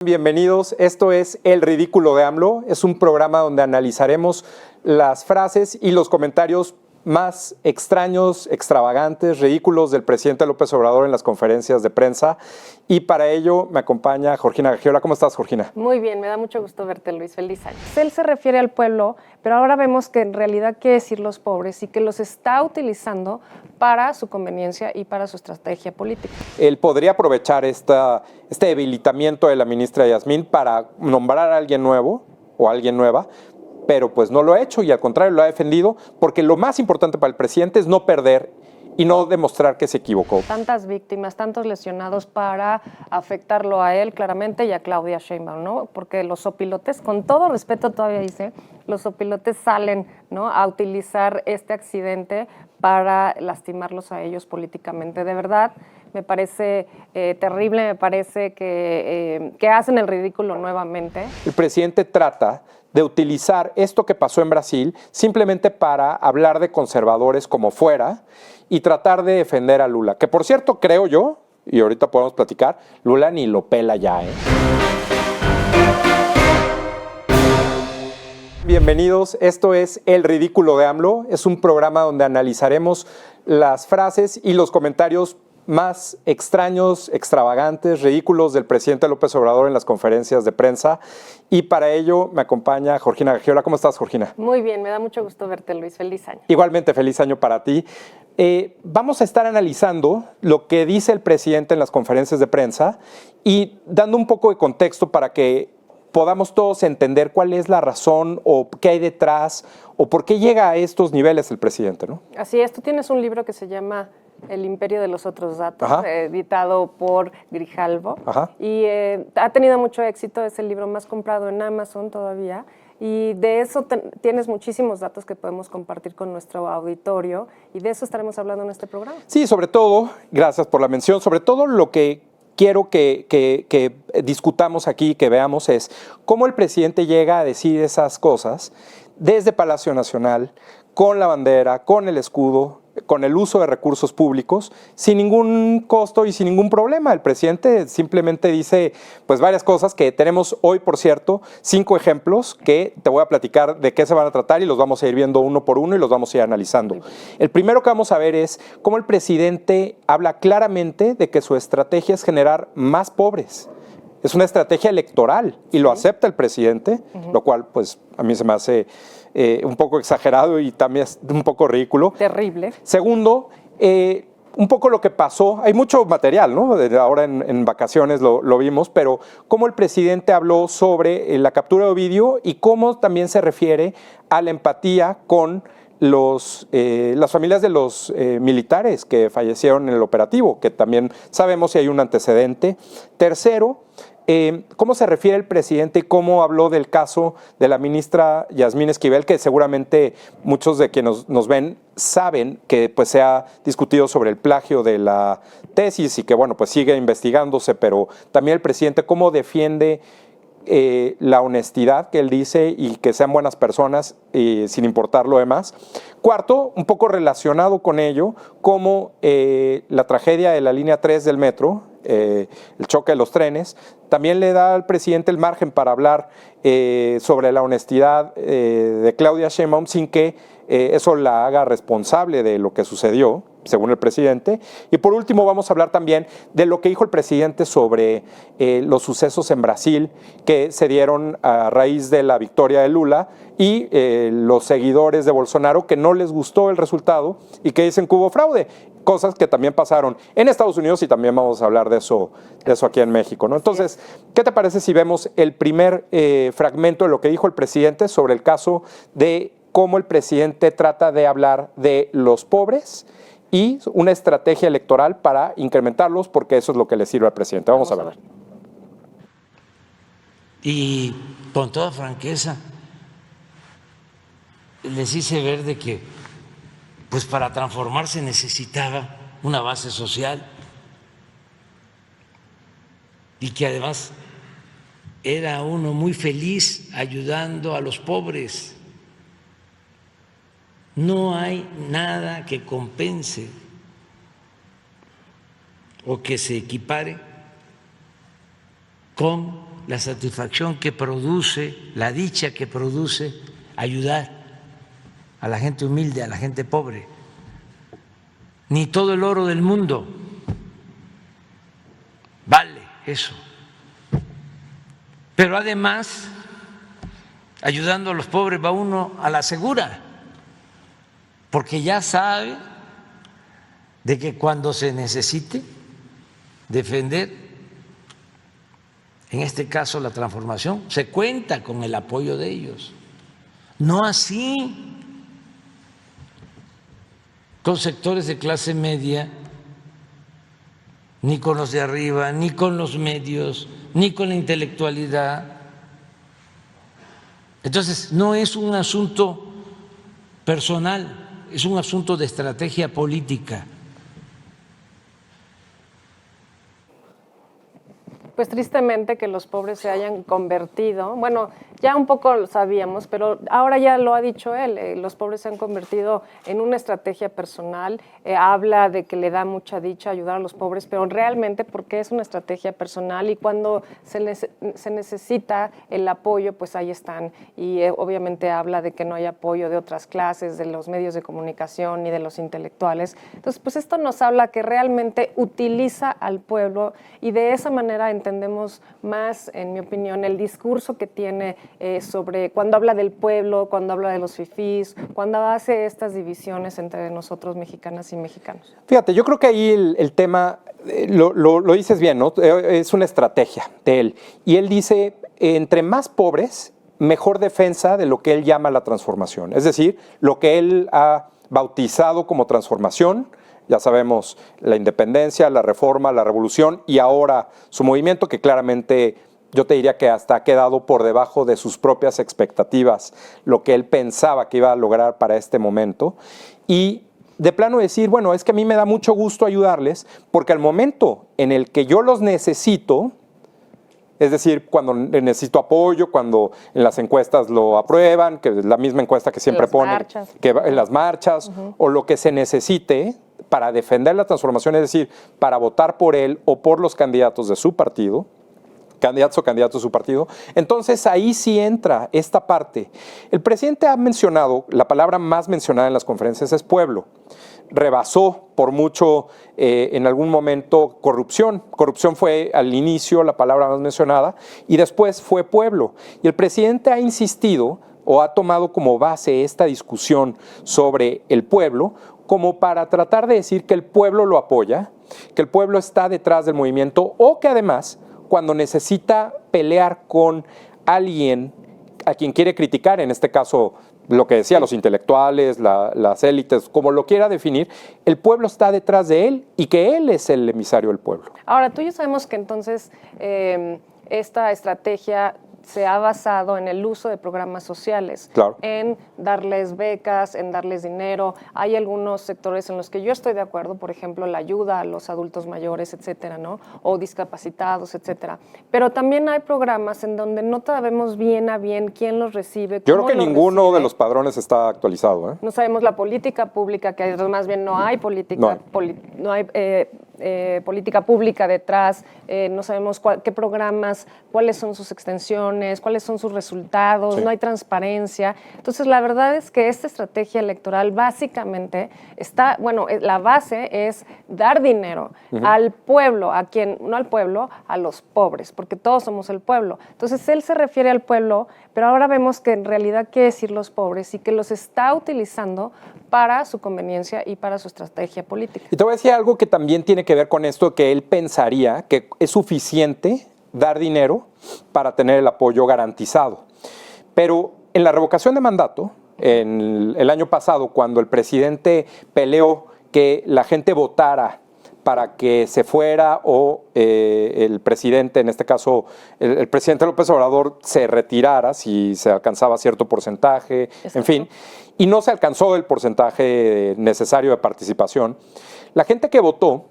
Bienvenidos, esto es El Ridículo de AMLO, es un programa donde analizaremos las frases y los comentarios más extraños, extravagantes, ridículos del presidente López Obrador en las conferencias de prensa, y para ello me acompaña Georgina Gagiola. ¿Cómo estás, Georgina? Muy bien, me da mucho gusto verte, Luis. Feliz año. Él se refiere al pueblo, pero ahora vemos que en realidad quiere decir los pobres y que los está utilizando para su conveniencia y para su estrategia política. Él podría aprovechar este debilitamiento de la ministra Yasmín para nombrar a alguien nuevo o a alguien nueva, pero pues no lo ha hecho y al contrario lo ha defendido, porque lo más importante para el presidente es no perder y no demostrar que se equivocó. Tantas víctimas, tantos lesionados para afectarlo a él claramente y a Claudia Sheinbaum, ¿no? Porque los opilotes, con todo respeto todavía dice, los opilotes salen, ¿no?, a utilizar este accidente para lastimarlos a ellos políticamente. De verdad, me parece terrible, me parece que hacen el ridículo nuevamente. El presidente trata de utilizar esto que pasó en Brasil simplemente para hablar de conservadores como fuera y tratar de defender a Lula, que por cierto creo yo, y ahorita podemos platicar, Lula ni lo pela ya, ¿eh? Bienvenidos, esto es El Ridículo de AMLO, es un programa donde analizaremos las frases y los comentarios más extraños, extravagantes, ridículos del presidente López Obrador en las conferencias de prensa, y para ello me acompaña Georgina Gagiola. ¿Cómo estás, Georgina? Muy bien, me da mucho gusto verte, Luis. Feliz año. Igualmente, feliz año para ti. Vamos a estar analizando lo que dice el presidente en las conferencias de prensa y dando un poco de contexto para que podamos todos entender cuál es la razón o qué hay detrás o por qué llega a estos niveles el presidente, ¿no? Así es, tú tienes un libro que se llama El Imperio de los Otros Datos, editado por Grijalvo. Y ha tenido mucho éxito, es el libro más comprado en Amazon todavía, y de eso tienes muchísimos datos que podemos compartir con nuestro auditorio, y de eso estaremos hablando en este programa. Sí, sobre todo, gracias por la mención, sobre todo lo que quiero que discutamos aquí, que veamos, es cómo el presidente llega a decir esas cosas desde Palacio Nacional, con la bandera, con el escudo, con el uso de recursos públicos, sin ningún costo y sin ningún problema. El presidente simplemente dice pues varias cosas que tenemos hoy, por cierto, 5 ejemplos que te voy a platicar de qué se van a tratar y los vamos a ir viendo uno por uno y los vamos a ir analizando. El primero que vamos a ver es cómo el presidente habla claramente de que su estrategia es generar más pobres. Es una estrategia electoral y lo acepta el presidente, lo cual pues a mí se me hace un poco exagerado y también es un poco ridículo. Terrible. Segundo, un poco lo que pasó, hay mucho material, ¿no? Ahora en vacaciones lo vimos, pero cómo el presidente habló sobre la captura de Ovidio y cómo también se refiere a la empatía con las familias de los militares que fallecieron en el operativo, que también sabemos si hay un antecedente. Tercero, cómo se refiere el presidente y cómo habló del caso de la ministra Yasmín Esquivel, que seguramente muchos de quienes nos ven saben que pues, se ha discutido sobre el plagio de la tesis y que bueno, pues sigue investigándose, pero también el presidente cómo defiende la honestidad que él dice y que sean buenas personas sin importar lo demás. Cuarto, un poco relacionado con ello, como la tragedia de la línea 3 del metro, el choque de los trenes, también le da al presidente el margen para hablar sobre la honestidad de Claudia Sheinbaum sin que eso la haga responsable de lo que sucedió, según el presidente. Y por último vamos a hablar también de lo que dijo el presidente sobre los sucesos en Brasil que se dieron a raíz de la victoria de Lula y los seguidores de Bolsonaro que no les gustó el resultado y que dicen que hubo fraude. Cosas que también pasaron en Estados Unidos y también vamos a hablar de eso aquí en México, ¿no? Entonces, ¿qué te parece si vemos el primer fragmento de lo que dijo el presidente sobre el caso de cómo el presidente trata de hablar de los pobres y una estrategia electoral para incrementarlos, porque eso es lo que le sirve al presidente? Vamos a ver. Y con toda franqueza les hice ver de que pues para transformarse necesitaba una base social y que además era uno muy feliz ayudando a los pobres. No hay nada que compense o que se equipare con la satisfacción que produce, la dicha que produce ayudar a la gente humilde, a la gente pobre. Ni todo el oro del mundo vale eso. Pero además, ayudando a los pobres va uno a la segura, porque ya sabe de que cuando se necesite defender, en este caso la transformación, se cuenta con el apoyo de ellos. No así con sectores de clase media, ni con los de arriba, ni con los medios, ni con la intelectualidad. Entonces, no es un asunto personal, es un asunto de estrategia política. Pues tristemente que los pobres se hayan convertido, bueno, ya un poco lo sabíamos, pero ahora ya lo ha dicho él, los pobres se han convertido en una estrategia personal, habla de que le da mucha dicha ayudar a los pobres, pero realmente porque es una estrategia personal y cuando se necesita el apoyo, pues ahí están. Y obviamente habla de que no hay apoyo de otras clases, de los medios de comunicación ni de los intelectuales. Entonces, pues esto nos habla que realmente utiliza al pueblo y de esa manera entendemos más, en mi opinión, el discurso que tiene sobre cuando habla del pueblo, cuando habla de los fifís, cuando hace estas divisiones entre nosotros mexicanas y mexicanos. Fíjate, yo creo que ahí el tema, lo dices bien, ¿no? Es una estrategia de él. Y él dice, entre más pobres, mejor defensa de lo que él llama la transformación. Es decir, lo que él ha bautizado como transformación. Ya sabemos, la independencia, la reforma, la revolución y ahora su movimiento que claramente yo te diría que hasta ha quedado por debajo de sus propias expectativas, lo que él pensaba que iba a lograr para este momento. Y de plano decir, bueno, es que a mí me da mucho gusto ayudarles porque al momento en el que yo los necesito, es decir, cuando necesito apoyo, cuando en las encuestas lo aprueban, que es la misma encuesta que siempre ponen, que en las marchas, o lo que se necesite para defender la transformación, es decir, para votar por él o por los candidatos de su partido, candidatos o candidatos de su partido, entonces ahí sí entra esta parte. El presidente ha mencionado, la palabra más mencionada en las conferencias es pueblo. Rebasó por mucho en algún momento corrupción. Corrupción fue al inicio la palabra más mencionada y después fue pueblo. Y el presidente ha insistido o ha tomado como base esta discusión sobre el pueblo como para tratar de decir que el pueblo lo apoya, que el pueblo está detrás del movimiento o que además cuando necesita pelear con alguien a quien quiere criticar, en este caso lo que decía, los intelectuales, las élites, como lo quiera definir, el pueblo está detrás de él y que él es el emisario del pueblo. Ahora, tú y yo sabemos que entonces esta estrategia se ha basado en el uso de programas sociales, claro, en darles becas, en darles dinero. Hay algunos sectores en los que yo estoy de acuerdo, por ejemplo, la ayuda a los adultos mayores, etcétera, ¿no? O discapacitados, etcétera. Pero también hay programas en donde no sabemos bien a bien quién los recibe. Yo creo que ninguno de los padrones está actualizado, ¿eh? No sabemos la política pública, que más bien no hay política, no hay política pública detrás, no sabemos qué programas, cuáles son sus extensiones, cuáles son sus resultados, sí, no hay transparencia. Entonces, la verdad es que esta estrategia electoral básicamente está, bueno, la base es dar dinero al pueblo, a quien, no al pueblo, a los pobres, porque todos somos el pueblo. Entonces, él se refiere al pueblo, pero ahora vemos que en realidad quiere decir los pobres y que los está utilizando para su conveniencia y para su estrategia política. Y te voy a decir algo que también tiene que ver con esto, que él pensaría que es suficiente dar dinero para tener el apoyo garantizado. Pero en la revocación de mandato, en el año pasado, cuando el presidente peleó que la gente votara para que se fuera o el presidente, en este caso el presidente López Obrador, se retirara si se alcanzaba cierto porcentaje, exacto, en fin, y no se alcanzó el porcentaje necesario de participación, la gente que votó,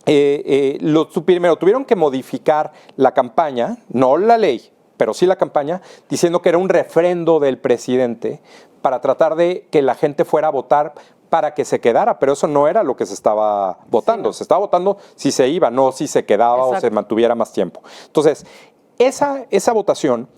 primero tuvieron que modificar la campaña, no la ley, pero sí la campaña, diciendo que era un refrendo del presidente para tratar de que la gente fuera a votar para que se quedara, pero eso no era lo que se estaba votando. Sí, no. Se estaba votando si se iba, no si se quedaba, exacto, o se mantuviera más tiempo. Entonces, esa votación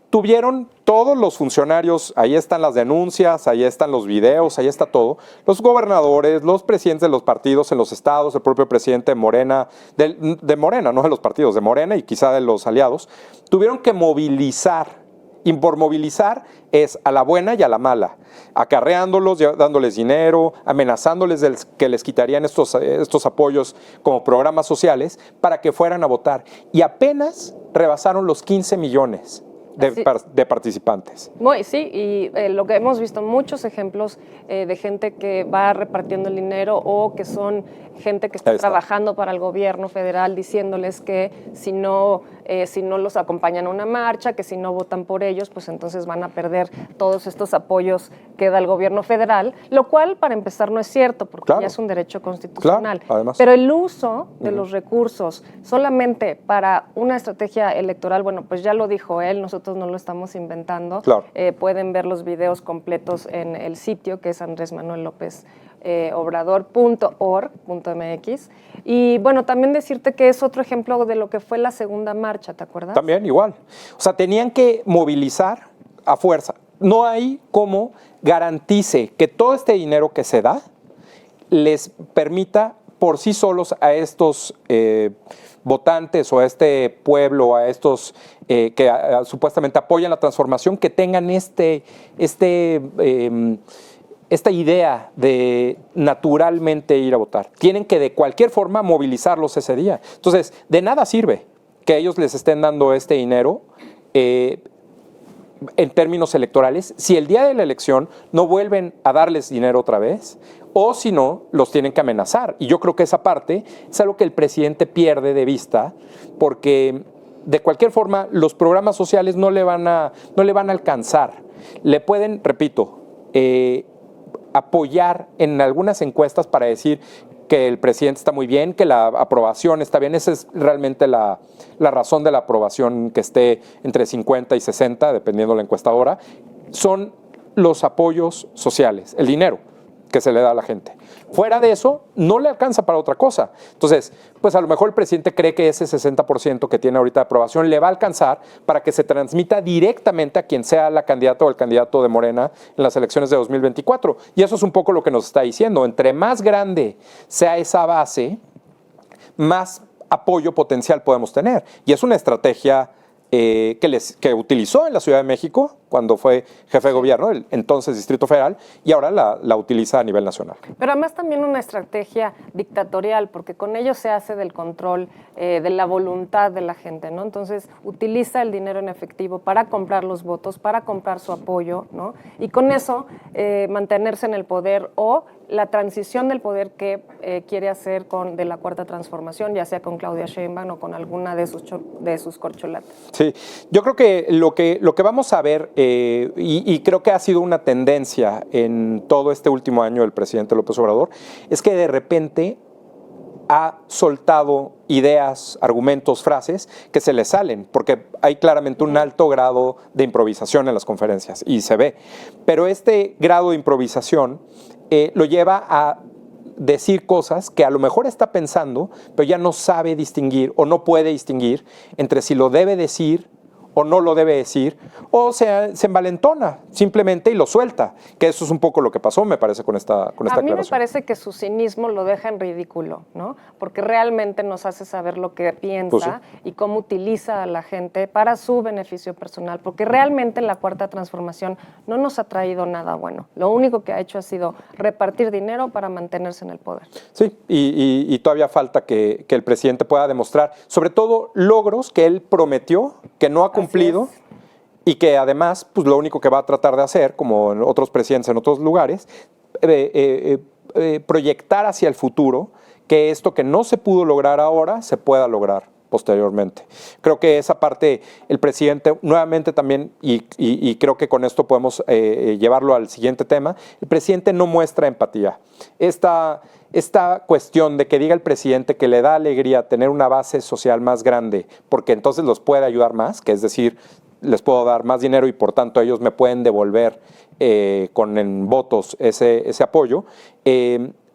tuvieron todos los funcionarios, ahí están las denuncias, ahí están los videos, ahí está todo, los gobernadores, los presidentes de los partidos en los estados, el propio presidente de Morena, de Morena, no de los partidos, de Morena y quizá de los aliados, tuvieron que movilizar. Y por movilizar es a la buena y a la mala, acarreándolos, dándoles dinero, amenazándoles que les quitarían estos apoyos como programas sociales para que fueran a votar. Y apenas rebasaron los 15 millones de participantes. Sí, y lo que hemos visto, muchos ejemplos de gente que va repartiendo el dinero o que son gente que está trabajando para el gobierno federal diciéndoles que si no los acompañan a una marcha, que si no votan por ellos, pues entonces van a perder todos estos apoyos que da el gobierno federal, lo cual para empezar no es cierto, porque ya es un derecho constitucional. Claro, además. Pero el uso de los recursos solamente para una estrategia electoral, bueno, pues ya lo dijo él, nosotros no lo estamos inventando. Claro. Pueden ver los videos completos en el sitio que es andresmanuellopezobrador.org.mx. Y bueno, también decirte que es otro ejemplo de lo que fue la segunda marcha, ¿te acuerdas? También igual. O sea, tenían que movilizar a fuerza. No hay cómo garantice que todo este dinero que se da les permita por sí solos a estos votantes o a este pueblo, a estos que supuestamente apoyan la transformación, que tengan esta idea de naturalmente ir a votar. Tienen que de cualquier forma movilizarlos ese día. Entonces, de nada sirve que ellos les estén dando este dinero en términos electorales si el día de la elección no vuelven a darles dinero otra vez o si no, los tienen que amenazar. Y yo creo que esa parte es algo que el presidente pierde de vista porque de cualquier forma los programas sociales no le van a alcanzar. Le pueden, repito, apoyar en algunas encuestas para decir que el presidente está muy bien, que la aprobación está bien. Esa es realmente la razón de la aprobación, que esté entre 50 y 60, dependiendo de la encuestadora. Son los apoyos sociales, el dinero que se le da a la gente. Fuera de eso, no le alcanza para otra cosa. Entonces, pues a lo mejor el presidente cree que ese 60% que tiene ahorita de aprobación le va a alcanzar para que se transmita directamente a quien sea la candidata o el candidato de Morena en las elecciones de 2024. Y eso es un poco lo que nos está diciendo. Entre más grande sea esa base, más apoyo potencial podemos tener. Y es una estrategia que utilizó en la Ciudad de México cuando fue jefe de gobierno, el entonces Distrito Federal, y ahora la utiliza a nivel nacional. Pero además también una estrategia dictatorial, porque con ello se hace del control de la voluntad de la gente, ¿no? Entonces utiliza el dinero en efectivo para comprar los votos, para comprar su apoyo, ¿no? Y con eso mantenerse en el poder o la transición del poder que quiere hacer de la Cuarta Transformación, ya sea con Claudia Sheinbaum o con alguna de sus corcholatas. Sí, yo creo que lo que vamos a ver, y creo que ha sido una tendencia en todo este último año del presidente López Obrador, es que de repente ha soltado ideas, argumentos, frases que se le salen, porque hay claramente un alto grado de improvisación en las conferencias, y se ve. Pero este grado de improvisación lo lleva a decir cosas que a lo mejor está pensando, pero ya no sabe distinguir o no puede distinguir entre si lo debe decir o no lo debe decir, o sea, se envalentona simplemente y lo suelta, que eso es un poco lo que pasó, me parece, con esta aclaración. A mí me parece que su cinismo lo deja en ridículo, ¿no? Porque realmente nos hace saber lo que piensa, pues sí, y cómo utiliza a la gente para su beneficio personal, porque realmente la Cuarta Transformación no nos ha traído nada bueno. Lo único que ha hecho ha sido repartir dinero para mantenerse en el poder. Sí, y todavía falta que el presidente pueda demostrar, sobre todo, logros que él prometió, que no ha cumplido, y que además, pues lo único que va a tratar de hacer, como en otros presidentes en otros lugares, proyectar hacia el futuro que esto que no se pudo lograr ahora se pueda lograr posteriormente. Creo que esa parte el presidente nuevamente también, y creo que con esto podemos llevarlo al siguiente tema, el presidente no muestra empatía. Esta cuestión de que diga el presidente que le da alegría tener una base social más grande, porque entonces los puede ayudar más, que es decir, les puedo dar más dinero y por tanto ellos me pueden devolver en votos ese apoyo,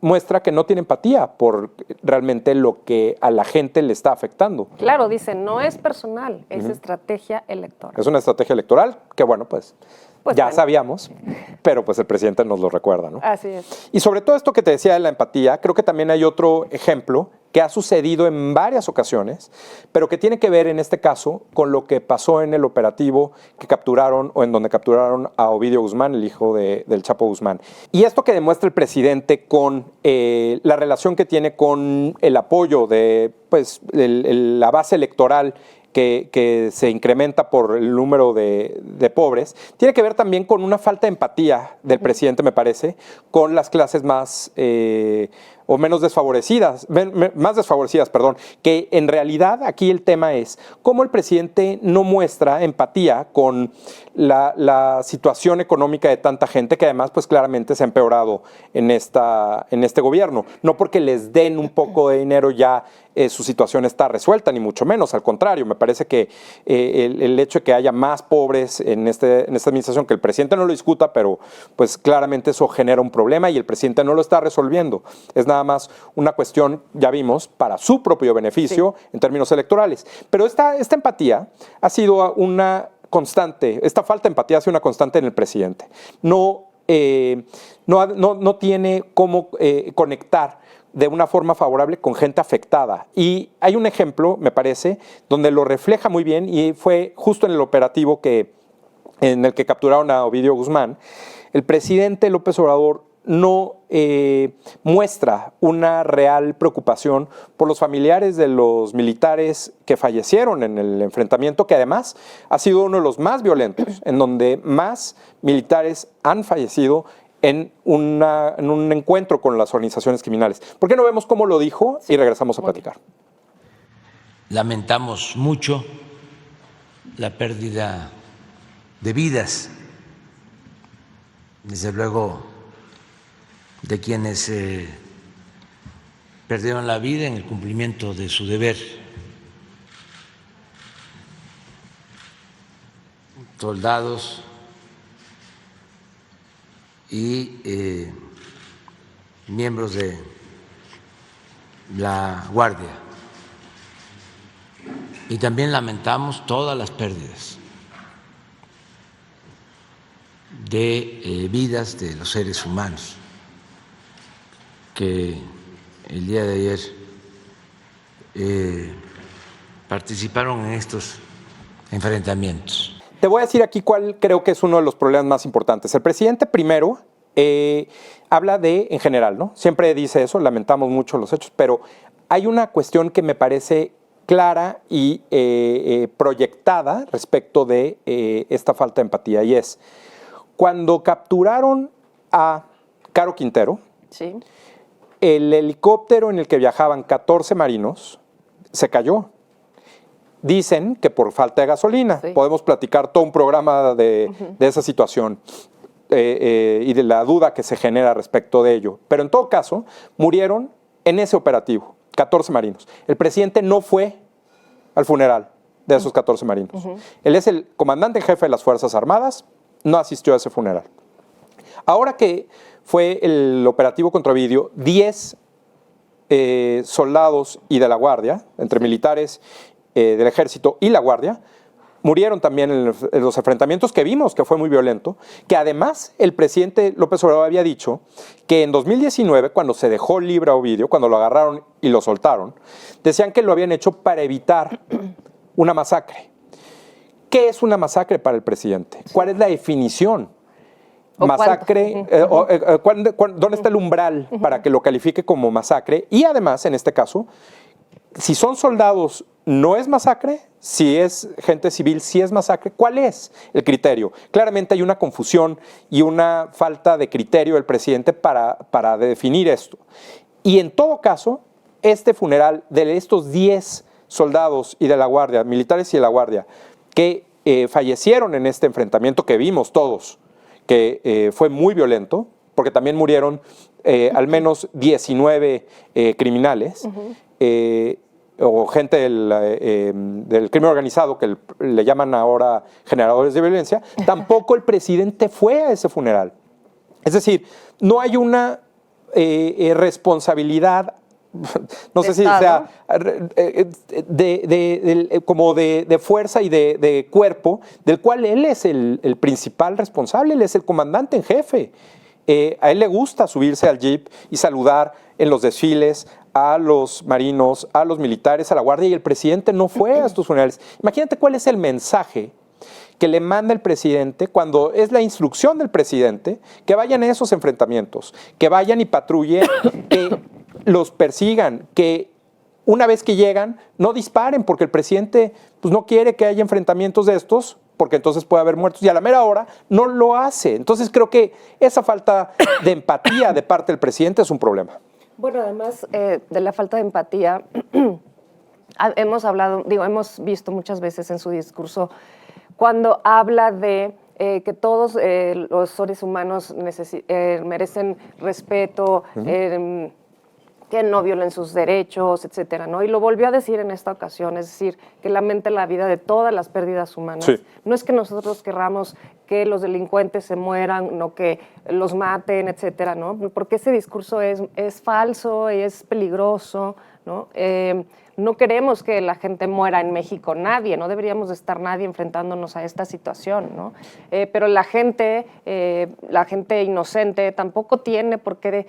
muestra que no tiene empatía por realmente lo que a la gente le está afectando. Claro, dice, no es personal, es estrategia electoral. Es una estrategia electoral que, bueno, pues ya bueno. sabíamos, pero pues el presidente nos lo recuerda, ¿no? Así es. Y sobre todo esto que te decía de la empatía, creo que también hay otro ejemplo que ha sucedido en varias ocasiones, pero que tiene que ver en este caso con lo que pasó en el operativo que capturaron o en donde capturaron a Ovidio Guzmán, el hijo del Chapo Guzmán. Y esto que demuestra el presidente con la relación que tiene con el apoyo de pues, la base electoral que se incrementa por el número de pobres, tiene que ver también con una falta de empatía del presidente, me parece, con las clases más o menos desfavorecidas, más desfavorecidas, perdón, que en realidad aquí el tema es cómo el presidente no muestra empatía con la situación económica de tanta gente que además pues claramente se ha empeorado en este gobierno. No porque les den un poco de dinero ya su situación está resuelta, ni mucho menos, al contrario, me parece que el hecho de que haya más pobres en esta administración, que el presidente no lo discuta, pero pues claramente eso genera un problema y el presidente no lo está resolviendo. Es nada más una cuestión, ya vimos, para su propio beneficio en términos electorales. Pero esta empatía ha sido una constante, esta falta de empatía ha sido una constante en el presidente. No tiene cómo conectar de una forma favorable con gente afectada. Y hay un ejemplo, me parece, donde lo refleja muy bien y fue justo en el operativo en el que capturaron a Ovidio Guzmán. El presidente López Obrador no muestra una real preocupación por los familiares de los militares que fallecieron en el enfrentamiento, que además ha sido uno de los más violentos, en donde más militares han fallecido en un encuentro con las organizaciones criminales. ¿Por qué no vemos cómo lo dijo y regresamos a platicar? Lamentamos mucho la pérdida de vidas, desde luego de quienes perdieron la vida en el cumplimiento de su deber. Soldados y miembros de la Guardia. Y también lamentamos todas las pérdidas de vidas de los seres humanos que el día de ayer participaron en estos enfrentamientos. Te voy a decir aquí cuál creo que es uno de los problemas más importantes. El presidente primero habla en general, ¿no? Siempre dice eso, lamentamos mucho los hechos, pero hay una cuestión que me parece clara y proyectada respecto de esta falta de empatía, y es cuando capturaron a Caro Quintero, Sí. el helicóptero en el que viajaban 14 marinos se cayó. Dicen que por falta de gasolina. Sí. Podemos platicar todo un programa de esa situación y de la duda que se genera respecto de ello. Pero en todo caso, murieron en ese operativo 14 marinos. El presidente no fue al funeral de esos 14 marinos. Él es el comandante en jefe de las Fuerzas Armadas, no asistió a ese funeral. Ahora que fue el operativo contra Ovidio, 10 soldados y de la Guardia, entre militares del Ejército y la Guardia, murieron también en los enfrentamientos que vimos, que fue muy violento, que además el presidente López Obrador había dicho que en 2019, cuando se dejó libre a Ovidio, cuando lo agarraron y lo soltaron, decían que lo habían hecho para evitar una masacre. ¿Qué es una masacre para el presidente? ¿Cuál es la definición? Masacre, ¿dónde está el umbral para que lo califique como masacre? Y además, en este caso, si son soldados, no es masacre. Si es gente civil, sí es masacre. ¿Cuál es el criterio? Claramente hay una confusión y una falta de criterio del presidente para definir esto. Y en todo caso, este funeral de estos 10 soldados y de la Guardia, militares y de la Guardia, que fallecieron en este enfrentamiento que vimos todos, que fue muy violento, porque también murieron al menos 19 criminales, o gente del crimen organizado, que le llaman ahora generadores de violencia. Tampoco el presidente fue a ese funeral. Es decir, no hay una responsabilidad, no sé si sea como de fuerza y de cuerpo, del cual él es el principal responsable, él es el comandante en jefe. A él le gusta subirse al jeep y saludar en los desfiles a los marinos, a los militares, a la guardia, y el presidente no fue a estos funerales. Imagínate cuál es el mensaje que le manda el presidente cuando es la instrucción del presidente que vayan a esos enfrentamientos, que vayan y patrullen, que los persigan, que una vez que llegan no disparen, porque el presidente pues, no quiere que haya enfrentamientos de estos, porque entonces puede haber muertos, y a la mera hora no lo hace. Entonces creo que esa falta de empatía de parte del presidente es un problema. Bueno, además de la falta de empatía, hemos visto muchas veces en su discurso cuando habla de que todos los seres humanos merecen respeto, que no violen sus derechos, etcétera, ¿no? Y lo volvió a decir en esta ocasión, es decir, que lamenta la vida de todas las pérdidas humanas. Sí. No es que nosotros querramos que los delincuentes se mueran, no que los maten, etcétera, ¿no? Porque ese discurso es falso, es peligroso, ¿no? No queremos que la gente muera en México, nadie, no deberíamos de estar nadie enfrentándonos a esta situación, ¿no? Pero la gente inocente tampoco tiene por qué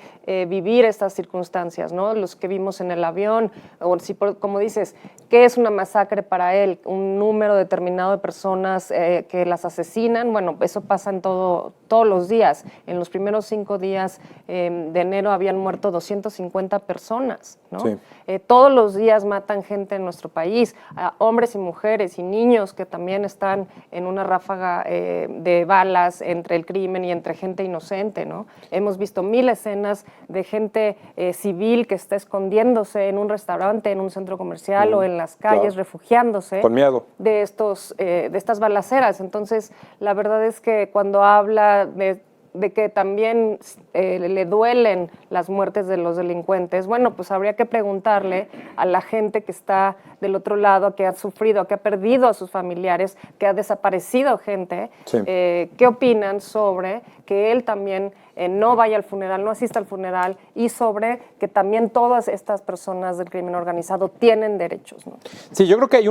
vivir estas circunstancias, ¿no? Los que vimos en el avión, o si, como dices, ¿qué es una masacre para él? Un número determinado de personas que las asesinan, bueno, eso pasa en todos los días. En los primeros 5 días de enero habían muerto 250 personas, ¿no? Sí. Todos los días matan gente en nuestro país, hombres y mujeres y niños que también están en una ráfaga de balas entre el crimen y entre gente inocente, ¿no? Hemos visto 1000 escenas de gente civil que está escondiéndose en un restaurante, en un centro comercial o en las calles, refugiándose con miedo de estas balaceras. Entonces, la verdad es que cuando habla de que también le duelen las muertes de los delincuentes, bueno, pues habría que preguntarle a la gente que está del otro lado, que ha sufrido, que ha perdido a sus familiares, que ha desaparecido gente, sí. ¿Qué opinan sobre que él también no vaya al funeral, no asista al funeral, y sobre que también todas estas personas del crimen organizado tienen derechos, ¿no? Sí, yo creo que hay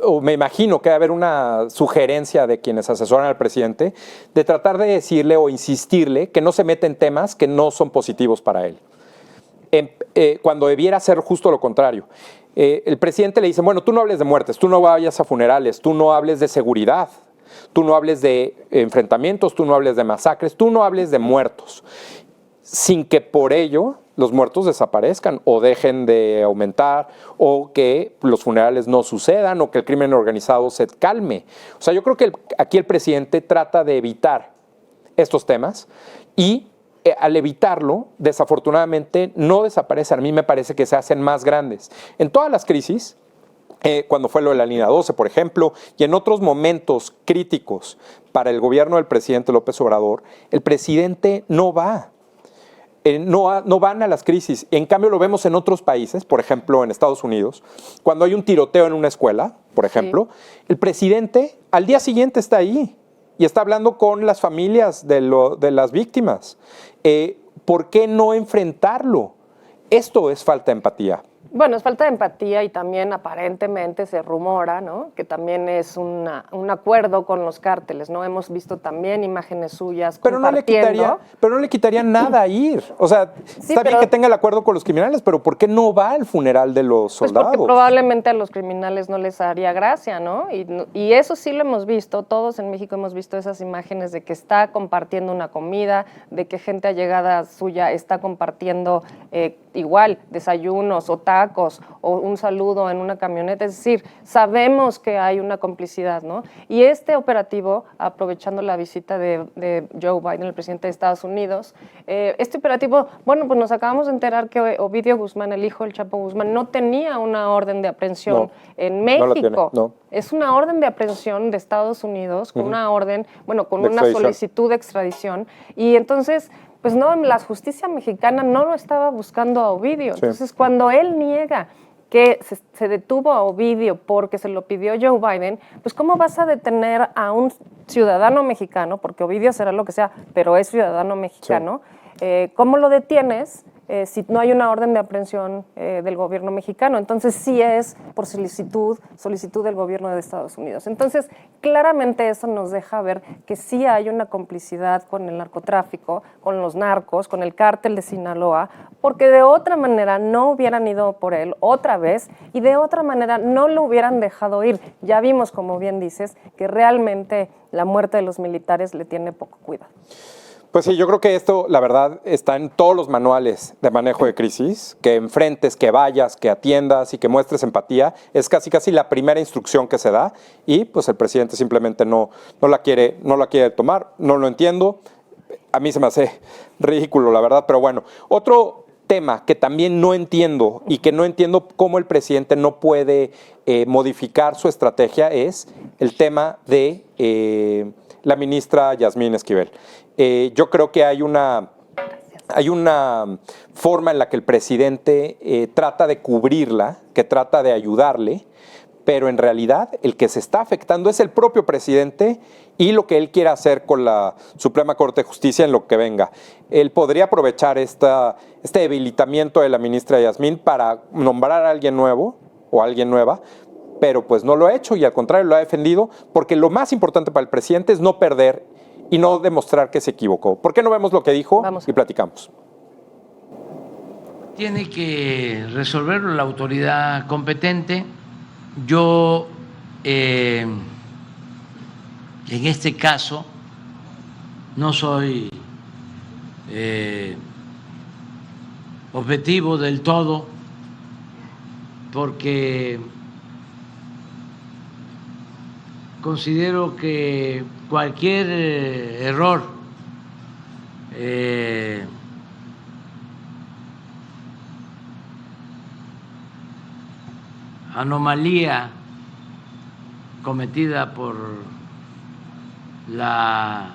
o me imagino que va a haber una sugerencia de quienes asesoran al presidente de tratar de decirle o insistirle que no se meta en temas que no son positivos para él. Cuando debiera ser justo lo contrario. El presidente le dice, bueno, tú no hables de muertes, tú no vayas a funerales, tú no hables de seguridad, tú no hables de enfrentamientos, tú no hables de masacres, tú no hables de muertos, sin que por ello los muertos desaparezcan o dejen de aumentar o que los funerales no sucedan o que el crimen organizado se calme. O sea, yo creo que aquí el presidente trata de evitar estos temas y al evitarlo, desafortunadamente, no desaparecen. A mí me parece que se hacen más grandes. En todas las crisis, cuando fue lo de la línea 12, por ejemplo, y en otros momentos críticos para el gobierno del presidente López Obrador, el presidente no va. No van a las crisis. En cambio, lo vemos en otros países, por ejemplo, en Estados Unidos, cuando hay un tiroteo en una escuela, por ejemplo, sí. El presidente al día siguiente está ahí y está hablando con las familias de las víctimas. ¿Por qué no enfrentarlo? Esto es falta de empatía. Bueno, es falta de empatía y también aparentemente se rumora, ¿no?, que también es un acuerdo con los cárteles, ¿no? Hemos visto también imágenes suyas compartiendo. Pero no le quitaría nada a ir. O sea, sí, está bien que tenga el acuerdo con los criminales, pero ¿por qué no va al funeral de los soldados? Pues porque probablemente a los criminales no les haría gracia, ¿no? Y eso sí lo hemos visto, todos en México hemos visto esas imágenes de que está compartiendo una comida, de que gente allegada suya está compartiendo igual desayunos o tacos o un saludo en una camioneta. Es decir, sabemos que hay una complicidad, ¿no? Y este operativo, aprovechando la visita de Joe Biden, el presidente de Estados Unidos, este operativo, bueno, pues nos acabamos de enterar que Ovidio Guzmán, el hijo del Chapo Guzmán, no tenía una orden de aprehensión en México. No la tiene, no. Es una orden de aprehensión de Estados Unidos, con una orden, bueno, con una solicitud de extradición. Y entonces, pues no, la justicia mexicana no lo estaba buscando a Ovidio. Sí. Entonces, cuando él niega que se detuvo a Ovidio porque se lo pidió Joe Biden, pues ¿cómo vas a detener a un ciudadano mexicano? Porque Ovidio será lo que sea, pero es ciudadano mexicano. Sí. ¿cómo lo detienes si no hay una orden de aprehensión del gobierno mexicano? Entonces sí es por solicitud del gobierno de Estados Unidos. Entonces claramente eso nos deja ver que sí hay una complicidad con el narcotráfico, con los narcos, con el cártel de Sinaloa, porque de otra manera no hubieran ido por él otra vez y de otra manera no lo hubieran dejado ir. Ya vimos, como bien dices, que realmente la muerte de los militares le tiene poco cuidado. Pues sí, yo creo que esto, la verdad, está en todos los manuales de manejo de crisis, que enfrentes, que vayas, que atiendas y que muestres empatía. Es casi la primera instrucción que se da y pues el presidente simplemente no la quiere tomar. No lo entiendo. A mí se me hace ridículo, la verdad, pero bueno. Otro tema que también no entiendo y que no entiendo cómo el presidente no puede modificar su estrategia es el tema de la ministra Yasmín Esquivel. Yo creo que hay una forma en la que el presidente trata de cubrirla, que trata de ayudarle, pero en realidad el que se está afectando es el propio presidente y lo que él quiere hacer con la Suprema Corte de Justicia en lo que venga. Él podría aprovechar este debilitamiento de la ministra Yasmín para nombrar a alguien nuevo o a alguien nueva, pero pues no lo ha hecho y al contrario lo ha defendido, porque lo más importante para el presidente es no perder y no demostrar que se equivocó. ¿Por qué no vemos lo que dijo y platicamos? Tiene que resolverlo la autoridad competente. Yo, en este caso, no soy objetivo del todo, porque considero que cualquier error anomalía cometida por la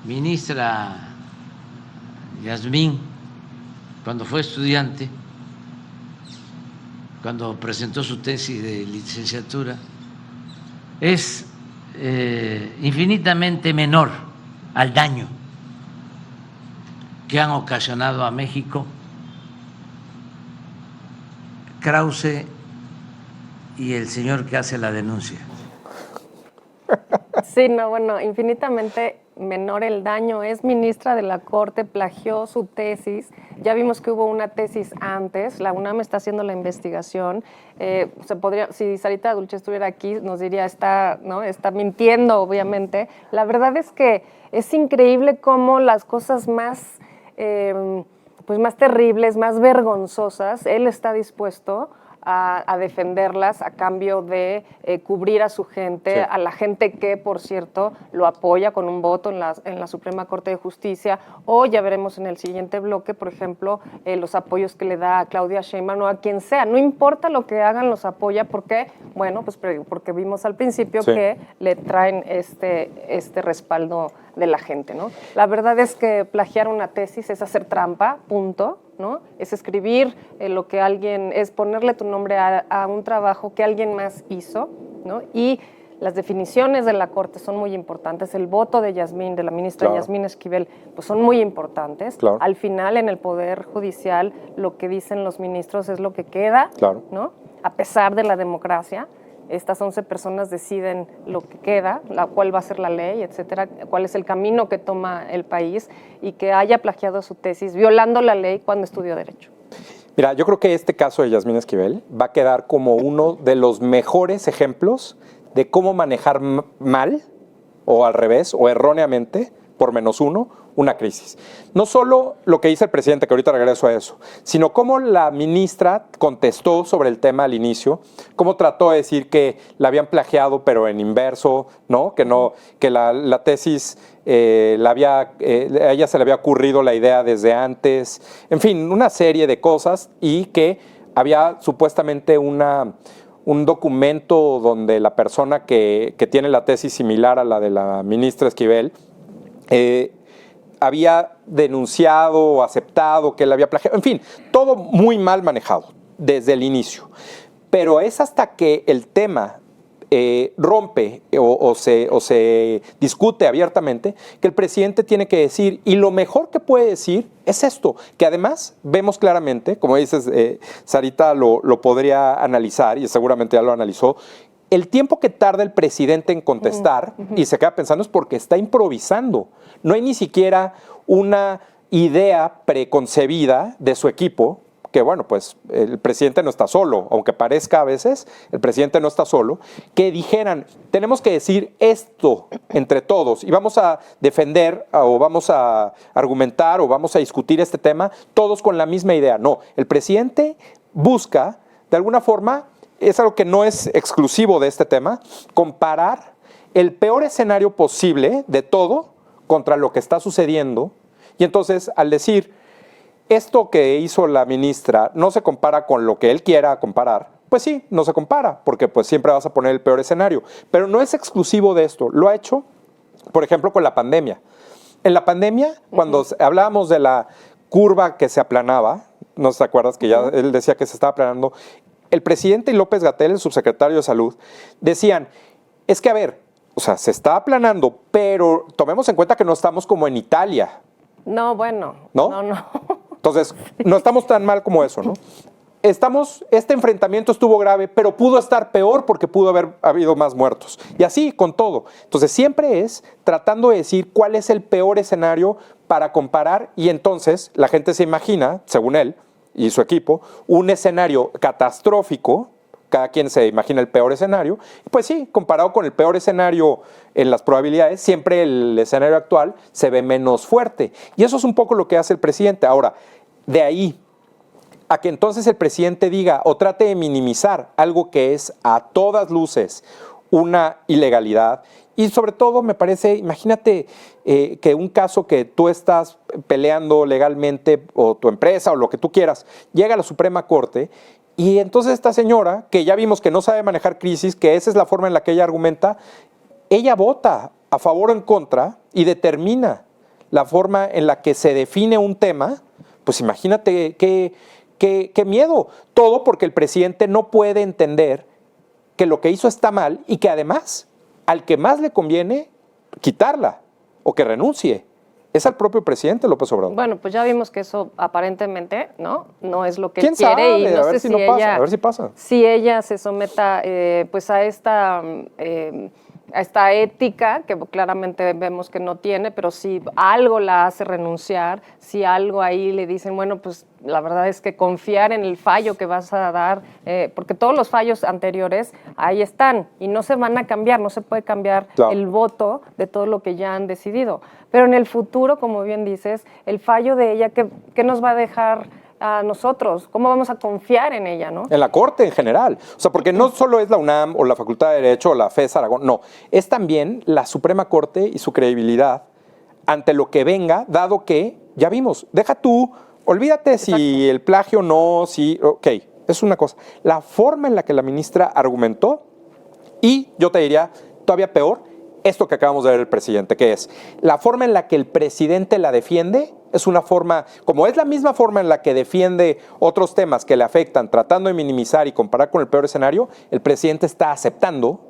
ministra Yasmín cuando fue estudiante, cuando presentó su tesis de licenciatura, es infinitamente menor al daño que han ocasionado a México Krause y el señor que hace la denuncia. Sí, no, bueno, infinitamente menor el daño. Es ministra de la Corte, plagió su tesis. Ya vimos que hubo una tesis antes, la UNAM está haciendo la investigación. Si Sarita Dulce estuviera aquí, nos diría, está mintiendo, obviamente. La verdad es que es increíble cómo las cosas más terribles, más vergonzosas, él está dispuesto a defenderlas a cambio de cubrir a su gente, sí, a la gente que, por cierto, lo apoya con un voto en la Suprema Corte de Justicia, o ya veremos en el siguiente bloque, por ejemplo, los apoyos que le da a Claudia Sheinbaum o a quien sea. No importa lo que hagan, los apoya. ¿Por qué? Bueno, pues porque vimos al principio, sí, que le traen este respaldo de la gente, ¿no? La verdad es que plagiar una tesis es hacer trampa, punto, ¿no? Es escribir lo que alguien, es ponerle tu nombre a un trabajo que alguien más hizo, ¿no? Y las definiciones de la Corte son muy importantes. El voto de Yasmín, de la ministra, claro, Yasmín Esquivel, pues son muy importantes. Claro. Al final, en el Poder Judicial, lo que dicen los ministros es lo que queda, claro, ¿no? A pesar de la democracia. Estas 11 personas deciden lo que queda, cuál va a ser la ley, etcétera, cuál es el camino que toma el país, y que haya plagiado su tesis violando la ley cuando estudió Derecho. Mira, yo creo que este caso de Yasmín Esquivel va a quedar como uno de los mejores ejemplos de cómo manejar mal, o al revés, o erróneamente, por -1, una crisis. No solo lo que dice el presidente, que ahorita regreso a eso, sino cómo la ministra contestó sobre el tema al inicio, cómo trató de decir que la habían plagiado, pero en inverso, ¿no? Que la tesis a ella se le había ocurrido la idea desde antes, en fin, una serie de cosas, y que había supuestamente un documento donde la persona que tiene la tesis similar a la de la ministra Esquivel había denunciado o aceptado que él había plagiado. En fin, todo muy mal manejado desde el inicio. Pero es hasta que el tema rompe o se discute abiertamente, que el presidente tiene que decir, y lo mejor que puede decir es esto, que además vemos claramente, como dices, Sarita lo podría analizar, y seguramente ya lo analizó, el tiempo que tarda el presidente en contestar y se queda pensando es porque está improvisando. No hay ni siquiera una idea preconcebida de su equipo, que bueno, pues el presidente no está solo, aunque parezca a veces, el presidente no está solo, que dijeran, tenemos que decir esto entre todos y vamos a defender o vamos a argumentar o vamos a discutir este tema todos con la misma idea. No, el presidente busca, de alguna forma, es algo que no es exclusivo de este tema, comparar el peor escenario posible de todo contra lo que está sucediendo. Y entonces, al decir, esto que hizo la ministra no se compara con lo que él quiera comparar, pues sí, no se compara, porque pues siempre vas a poner el peor escenario. Pero no es exclusivo de esto. Lo ha hecho, por ejemplo, con la pandemia. En la pandemia, cuando hablábamos de la curva que se aplanaba, no sé si te acuerdas que ya él decía que se estaba aplanando, el presidente y López-Gatell, el subsecretario de Salud, decían, es que a ver, o sea, se está aplanando, pero tomemos en cuenta que no estamos como en Italia. No, bueno. ¿No? No. Entonces, no estamos tan mal como eso, ¿no? Este enfrentamiento estuvo grave, pero pudo estar peor porque pudo haber habido más muertos. Y así con todo. Entonces, siempre es tratando de decir cuál es el peor escenario para comparar y entonces la gente se imagina, según él y su equipo, un escenario catastrófico. Cada quien se imagina el peor escenario. Pues sí, comparado con el peor escenario en las probabilidades, siempre el escenario actual se ve menos fuerte. Y eso es un poco lo que hace el presidente. Ahora, de ahí a que entonces el presidente diga o trate de minimizar algo que es a todas luces una ilegalidad. Y sobre todo me parece, imagínate que un caso que tú estás peleando legalmente o tu empresa o lo que tú quieras, llega a la Suprema Corte. Y entonces esta señora, que ya vimos que no sabe manejar crisis, que esa es la forma en la que ella argumenta, ella vota a favor o en contra y determina la forma en la que se define un tema. Pues imagínate qué miedo. Todo porque el presidente no puede entender que lo que hizo está mal y que además al que más le conviene quitarla o que renuncie es al propio presidente López Obrador. Bueno, pues ya vimos que eso aparentemente no es lo que ¿Quién él quiere sabe? y no A ver sé si no pasa, ella, a ver si pasa. Si ella se someta pues a esta ética que claramente vemos que no tiene, pero si algo la hace renunciar, si algo ahí le dicen, bueno, pues la verdad es que confiar en el fallo que vas a dar, porque todos los fallos anteriores ahí están y no se van a cambiar, no se puede cambiar el voto de todo lo que ya han decidido. Pero en el futuro, como bien dices, el fallo de ella, ¿qué nos va a dejar a nosotros? ¿Cómo vamos a confiar en ella, no? En la Corte en general. O sea, porque no solo es la UNAM o la Facultad de Derecho o la FES Aragón, no. Es también la Suprema Corte y su credibilidad ante lo que venga, dado que, ya vimos, deja tú, olvídate si el plagio no, si, ok, es una cosa. La forma en la que la ministra argumentó y yo te diría, todavía peor, esto que acabamos de ver el presidente, que es la forma en la que el presidente la defiende, es una forma, como es la misma forma en la que defiende otros temas que le afectan, tratando de minimizar y comparar con el peor escenario, el presidente está aceptando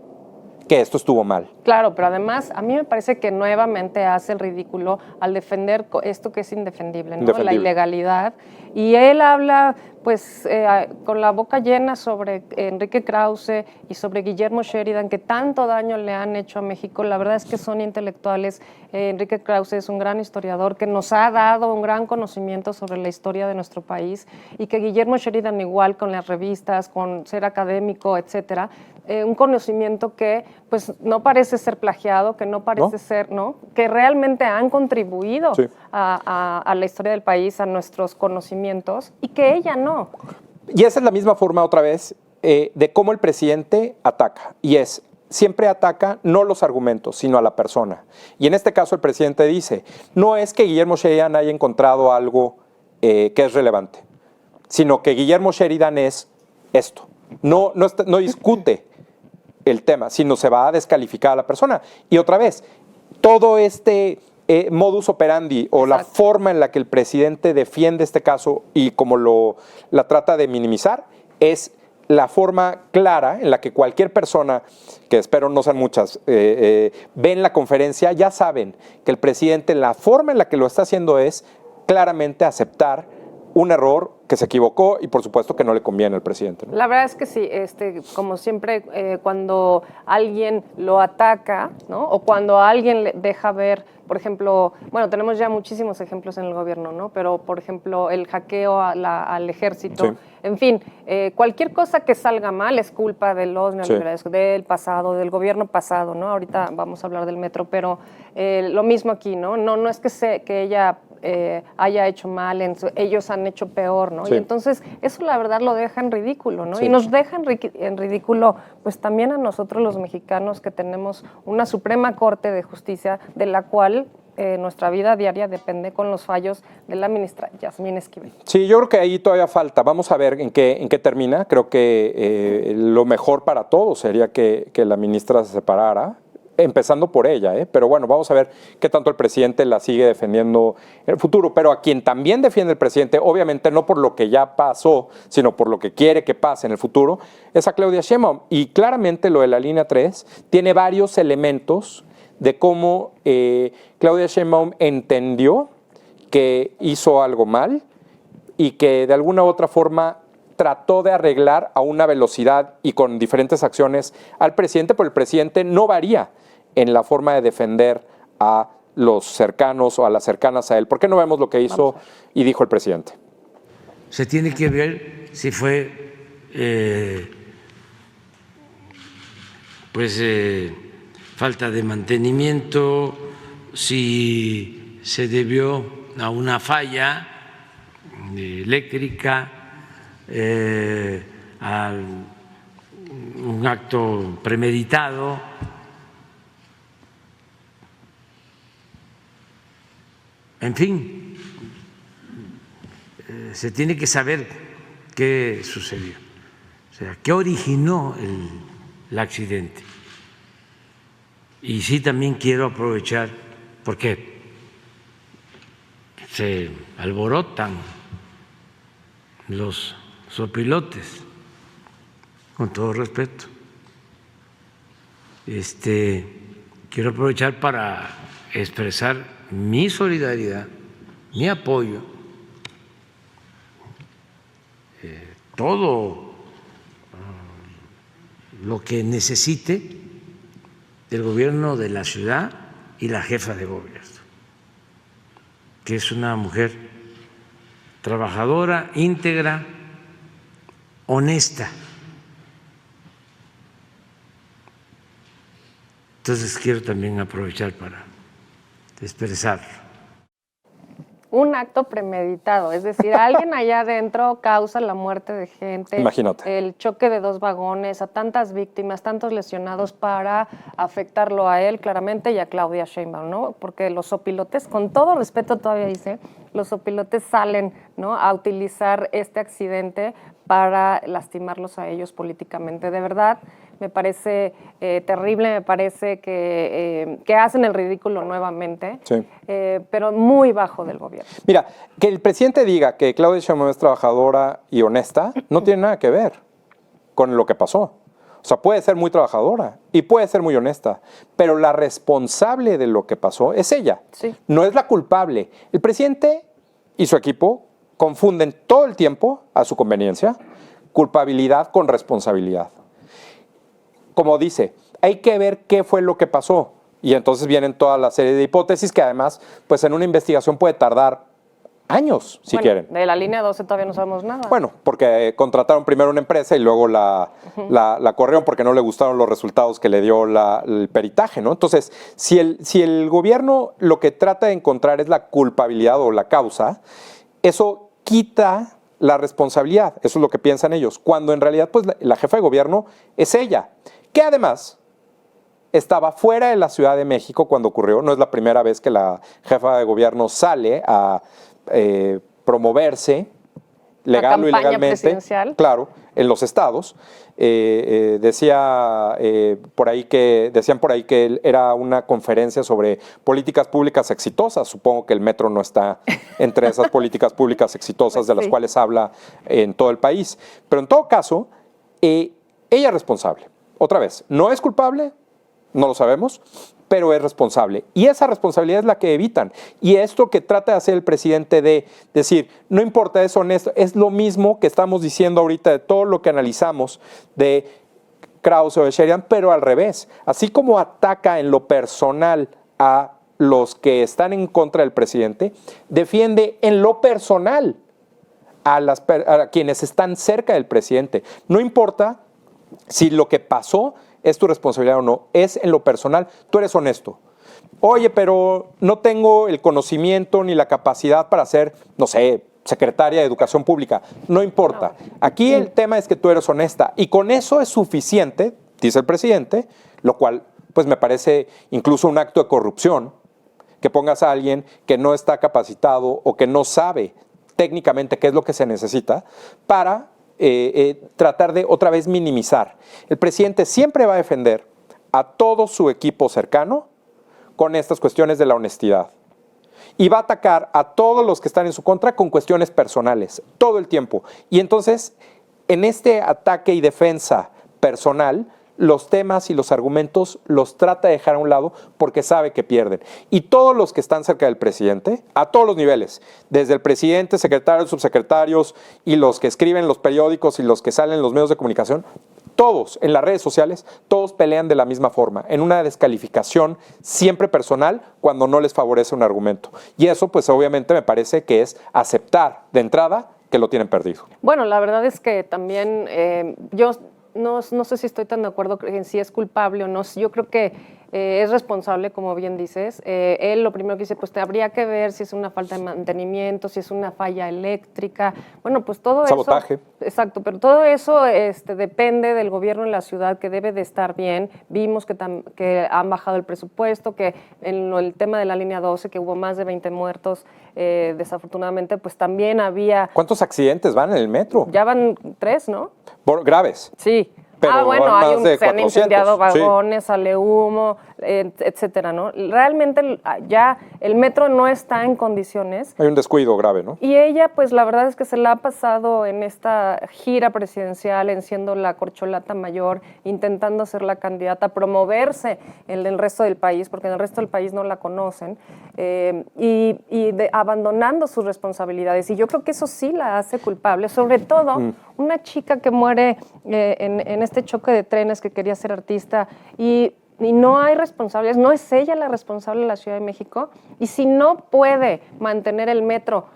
que esto estuvo mal. Claro, pero además a mí me parece que nuevamente hace el ridículo al defender esto que es indefendible, ¿no? La ilegalidad. Y él habla pues con la boca llena sobre Enrique Krause y sobre Guillermo Sheridan, que tanto daño le han hecho a México. La verdad es que son intelectuales. Enrique Krause es un gran historiador que nos ha dado un gran conocimiento sobre la historia de nuestro país y que Guillermo Sheridan igual con las revistas, con ser académico, etcétera, un conocimiento que pues no parece ser plagiado, que no parece ser, ¿no? Que realmente han contribuido a la historia del país, a nuestros conocimientos y que ella no. Y esa es la misma forma otra vez de cómo el presidente ataca y es siempre ataca no los argumentos, sino a la persona. Y en este caso el presidente dice, no es que Guillermo Sheridan haya encontrado algo que es relevante, sino que Guillermo Sheridan es esto. No discute el tema, sino se va a descalificar a la persona. Y otra vez, todo este modus operandi o la forma en la que el presidente defiende este caso y como la trata de minimizar es la forma clara en la que cualquier persona, que espero no sean muchas, ven la conferencia, ya saben que el presidente, la forma en la que lo está haciendo es claramente aceptar un error, que se equivocó y por supuesto que no le conviene al presidente, ¿no? La verdad es que sí, como siempre, cuando alguien lo ataca, ¿no? O cuando alguien le deja ver, por ejemplo, bueno, tenemos ya muchísimos ejemplos en el gobierno, ¿no? Pero, por ejemplo, el hackeo al ejército, Sí. en fin, cualquier cosa que salga mal es culpa de los neoliberales, del pasado, del gobierno pasado, ¿no? Ahorita vamos a hablar del metro, pero lo mismo aquí, ¿no? No es que ella haya hecho mal, ellos han hecho peor, ¿no? Sí. Y entonces eso la verdad lo deja en ridículo, ¿no? Sí. Y nos deja en ridículo pues también a nosotros los mexicanos que tenemos una Suprema Corte de Justicia de la cual nuestra vida diaria depende con los fallos de la ministra Yasmín Esquivel. Sí, yo creo que ahí todavía falta. Vamos a ver en qué termina. Creo que lo mejor para todos sería que la ministra se separara, empezando por ella, pero bueno, vamos a ver qué tanto el presidente la sigue defendiendo en el futuro. Pero a quien también defiende el presidente, obviamente no por lo que ya pasó, sino por lo que quiere que pase en el futuro, es a Claudia Sheinbaum. Y claramente lo de la línea 3 tiene varios elementos de cómo Claudia Sheinbaum entendió que hizo algo mal y que de alguna u otra forma trató de arreglar a una velocidad y con diferentes acciones al presidente, pero el presidente no varía en la forma de defender a los cercanos o a las cercanas a él. ¿Por qué no vemos lo que hizo y dijo el presidente? Se tiene que ver si fue falta de mantenimiento, si se debió a una falla eléctrica, a un acto premeditado. En fin, se tiene que saber qué sucedió, o sea, qué originó el accidente. Y sí, también quiero aprovechar, porque se alborotan los sopilotes, con todo respeto. Quiero aprovechar para expresar mi solidaridad, mi apoyo, todo lo que necesite el gobierno de la ciudad y la jefa de gobierno, que es una mujer trabajadora, íntegra, honesta. Entonces quiero también aprovechar para expresarlo. Un acto premeditado, es decir, alguien allá adentro causa la muerte de gente. Imagínate. El choque de 2 vagones, a tantas víctimas, tantos lesionados para afectarlo a él claramente y a Claudia Sheinbaum, ¿no? Porque los sopilotes, con todo respeto todavía dice, los sopilotes salen, ¿no?, a utilizar este accidente para lastimarlos a ellos políticamente. De verdad, me parece terrible, me parece que hacen el ridículo nuevamente, Sí. pero muy bajo del gobierno. Mira, que el presidente diga que Claudia Sheinbaum es trabajadora y honesta no tiene nada que ver con lo que pasó. O sea, puede ser muy trabajadora y puede ser muy honesta, pero la responsable de lo que pasó es ella. Sí. No es la culpable. El presidente y su equipo confunden todo el tiempo, a su conveniencia, culpabilidad con responsabilidad. Como dice, hay que ver qué fue lo que pasó. Y entonces vienen toda la serie de hipótesis que además, pues en una investigación puede tardar años, si quieren. De la línea 12 todavía no sabemos nada. Bueno, porque contrataron primero una empresa y luego la corrieron porque no le gustaron los resultados que le dio el peritaje, ¿no? Entonces, si el gobierno lo que trata de encontrar es la culpabilidad o la causa, eso quita la responsabilidad. Eso es lo que piensan ellos. Cuando en realidad, pues, la jefa de gobierno es ella, que además estaba fuera de la Ciudad de México cuando ocurrió. No es la primera vez que la jefa de gobierno sale a promoverse legal o ilegalmente, presidencial. claro, en los estados. Decían por ahí que era una conferencia sobre políticas públicas exitosas. Supongo que el metro no está entre esas políticas públicas exitosas Pues de las sí. cuales habla en todo el país. Pero en todo caso, Ella es responsable. Otra vez, no es culpable, no lo sabemos, pero es responsable. Y esa responsabilidad es la que evitan. Y esto que trata de hacer el presidente de decir, no importa, es honesto, es lo mismo que estamos diciendo ahorita de todo lo que analizamos de Krause o de Sheridan, pero al revés. Así como ataca en lo personal a los que están en contra del presidente, defiende en lo personal a quienes están cerca del presidente. No importa si lo que pasó es tu responsabilidad o no, es en lo personal, tú eres honesto. Oye, pero no tengo el conocimiento ni la capacidad para ser, no sé, secretaria de Educación Pública. No importa. Aquí el tema es que tú eres honesta y con eso es suficiente, dice el presidente, lo cual pues me parece incluso un acto de corrupción, que pongas a alguien que no está capacitado o que no sabe técnicamente qué es lo que se necesita para tratar de otra vez minimizar. El presidente siempre va a defender a todo su equipo cercano con estas cuestiones de la honestidad. Y va a atacar a todos los que están en su contra con cuestiones personales, todo el tiempo. Y entonces, en este ataque y defensa personal, los temas y los argumentos los trata de dejar a un lado porque sabe que pierden. Y todos los que están cerca del presidente, a todos los niveles, desde el presidente, secretarios, subsecretarios y los que escriben en los periódicos y los que salen en los medios de comunicación, todos en las redes sociales, todos pelean de la misma forma, en una descalificación siempre personal cuando no les favorece un argumento. Y eso pues obviamente me parece que es aceptar de entrada que lo tienen perdido. Bueno, la verdad es que también yo no sé si estoy tan de acuerdo en si es culpable o no. Yo creo que es responsable, como bien dices. Él lo primero que dice, pues te habría que ver si es una falta de mantenimiento, si es una falla eléctrica. Bueno, pues todo sabotaje. eso... Exacto, pero todo eso depende del gobierno en la ciudad, que debe de estar bien. Vimos que han bajado el presupuesto, que en el tema de la línea 12, que hubo más de 20 muertos, desafortunadamente, pues también había... ¿Cuántos accidentes van en el metro? Ya van 3, ¿no? Graves. Sí. Pero bueno, se han 400, incendiado sí. vagones, sale humo, etcétera, ¿no? Realmente ya el metro no está en condiciones. Hay un descuido grave, ¿no? Y ella, pues la verdad es que se la ha pasado en esta gira presidencial, en siendo la corcholata mayor, intentando ser la candidata, promoverse en el resto del país, porque en el resto del país no la conocen, abandonando sus responsabilidades. Y yo creo que eso sí la hace culpable, sobre todo una chica que muere en este choque de trenes, que quería ser artista, y no hay responsables, no es ella la responsable de la Ciudad de México, y si no puede mantener el metro,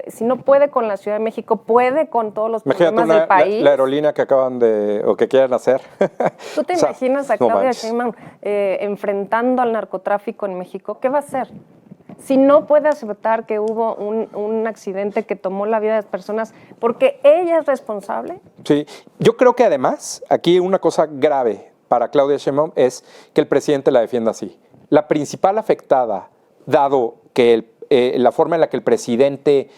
si no puede con la Ciudad de México, puede con todos los problemas del país. La aerolínea que acaban o que quieren hacer. ¿Tú te imaginas a Claudia Sheinbaum enfrentando al narcotráfico en México? ¿Qué va a hacer? Si no puede aceptar que hubo un accidente que tomó la vida de las personas porque ella es responsable. Sí, yo creo que además, aquí una cosa grave para Claudia Sheinbaum es que el presidente la defienda así. La principal afectada, dado que la forma en la que el presidente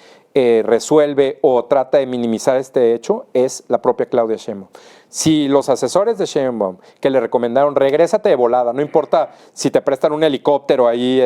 resuelve o trata de minimizar este hecho, es la propia Claudia Sheinbaum. Si los asesores de Sheinbaum que le recomendaron, regrésate de volada, no importa si te prestan un helicóptero ahí,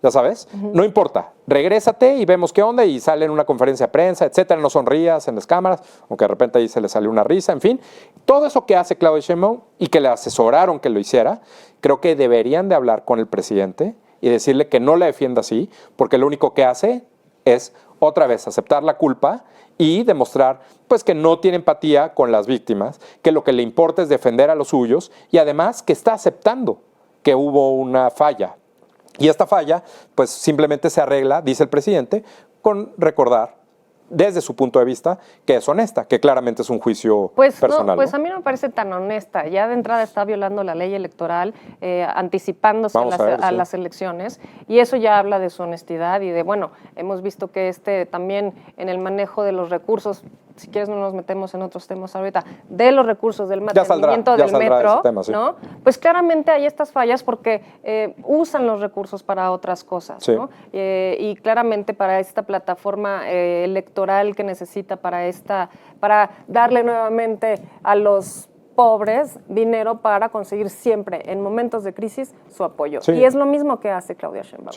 ya sabes, no importa, regrésate y vemos qué onda, y sale en una conferencia de prensa, etcétera, no sonrías en las cámaras, aunque de repente ahí se le salió una risa, en fin, todo eso que hace Claudia Sheinbaum y que le asesoraron que lo hiciera, creo que deberían de hablar con el presidente y decirle que no la defienda así, porque lo único que hace es otra vez aceptar la culpa y demostrar pues que no tiene empatía con las víctimas, que lo que le importa es defender a los suyos y además que está aceptando que hubo una falla. Y esta falla pues simplemente se arregla, dice el presidente, con recordar desde su punto de vista que es honesta, que claramente es un juicio personal. No, pues a mí no me parece tan honesta. Ya de entrada está violando la ley electoral, anticipándose a las elecciones, y eso ya habla de su honestidad y de, bueno, hemos visto que también en el manejo de los recursos, si quieres no nos metemos en otros temas ahorita, de los recursos del mantenimiento del metro, tema, sí. ¿No? Pues claramente hay estas fallas porque usan los recursos para otras cosas, sí. ¿No? Y claramente para esta plataforma electoral que necesita para darle nuevamente a los pobres dinero para conseguir siempre, en momentos de crisis, su apoyo. Sí. Y es lo mismo que hace Claudia Sheinbaum.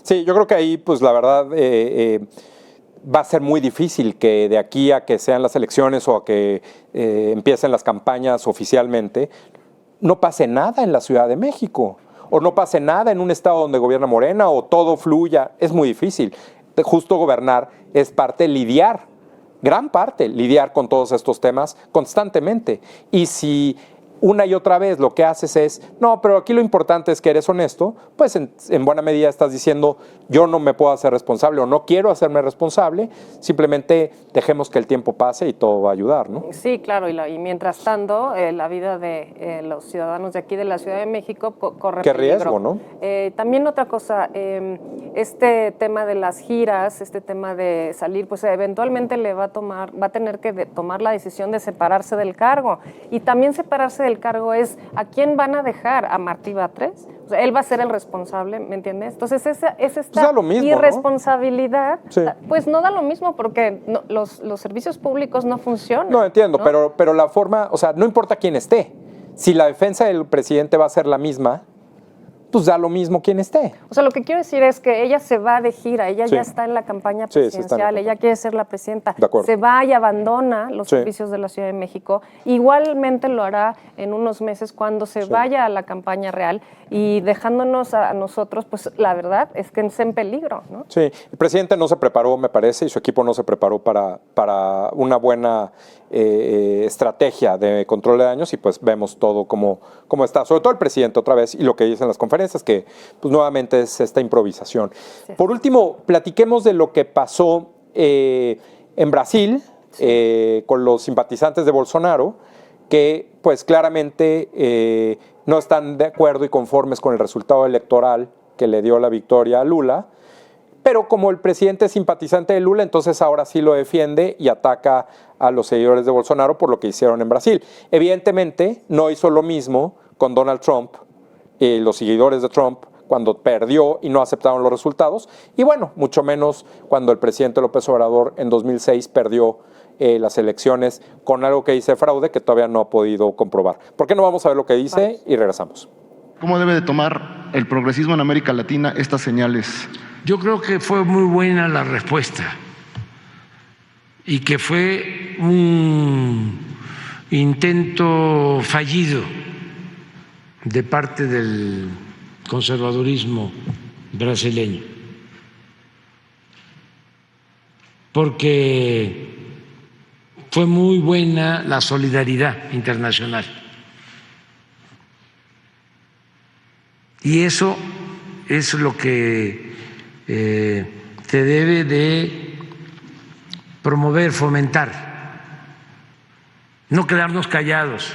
Sí, yo creo que ahí, pues la verdad, va a ser muy difícil que de aquí a que sean las elecciones o a que empiecen las campañas oficialmente, no pase nada en la Ciudad de México, o no pase nada en un estado donde gobierna Morena, o todo fluya. Es muy difícil. Justo gobernar es gran parte, lidiar con todos estos temas constantemente. Y si una y otra vez lo que haces es, no, pero aquí lo importante es que eres honesto, pues en buena medida estás diciendo, yo no me puedo hacer responsable o no quiero hacerme responsable, simplemente dejemos que el tiempo pase y todo va a ayudar, ¿no? Sí, claro, y mientras tanto, la vida de los ciudadanos de aquí de la Ciudad de México corre Qué peligro. riesgo, ¿no? También otra cosa, este tema de las giras, este tema de salir, pues eventualmente le va a tener que tomar la decisión de separarse del cargo. Y también separarse del cargo es, ¿a quién van a dejar? ¿A Martí Batres? O sea, él va a ser el responsable, ¿me entiendes? Entonces, esta da lo mismo, irresponsabilidad, ¿no? Sí. Pues no da lo mismo porque los servicios públicos no funcionan. No, entiendo, ¿no? Pero la forma, o sea, no importa quién esté. Si la defensa del presidente va a ser la misma, pues da lo mismo quién esté. O sea, lo que quiero decir es que ella se va de gira, ella Sí. ya está en la campaña Sí, sí, presidencial, está en la ella quiere ser la presidenta, De acuerdo. se va y abandona los Sí. servicios de la Ciudad de México, igualmente lo hará en unos meses cuando se vaya a la campaña real y dejándonos a nosotros, pues la verdad es que es en peligro, ¿no? Sí, el presidente no se preparó, me parece, y su equipo no se preparó para una buena estrategia de control de daños y pues vemos todo como está, sobre todo el presidente otra vez y lo que dice en las conferencias, que pues nuevamente es esta improvisación. Sí. Por último, platiquemos de lo que pasó en Brasil con los simpatizantes de Bolsonaro, que pues claramente no están de acuerdo y conformes con el resultado electoral que le dio la victoria a Lula, pero como el presidente es simpatizante de Lula, entonces ahora sí lo defiende y ataca a los seguidores de Bolsonaro por lo que hicieron en Brasil. Evidentemente no hizo lo mismo con Donald Trump y los seguidores de Trump cuando perdió y no aceptaron los resultados, y bueno, mucho menos cuando el presidente López Obrador en 2006 perdió las elecciones con algo que dice fraude que todavía no ha podido comprobar. ¿Por qué no vamos a ver lo que dice y regresamos? ¿Cómo debe de tomar el progresismo en América Latina estas señales? Yo creo que fue muy buena la respuesta y que fue un intento fallido de parte del conservadurismo brasileño, porque fue muy buena la solidaridad internacional. Y eso es lo que se debe de promover, fomentar, no quedarnos callados,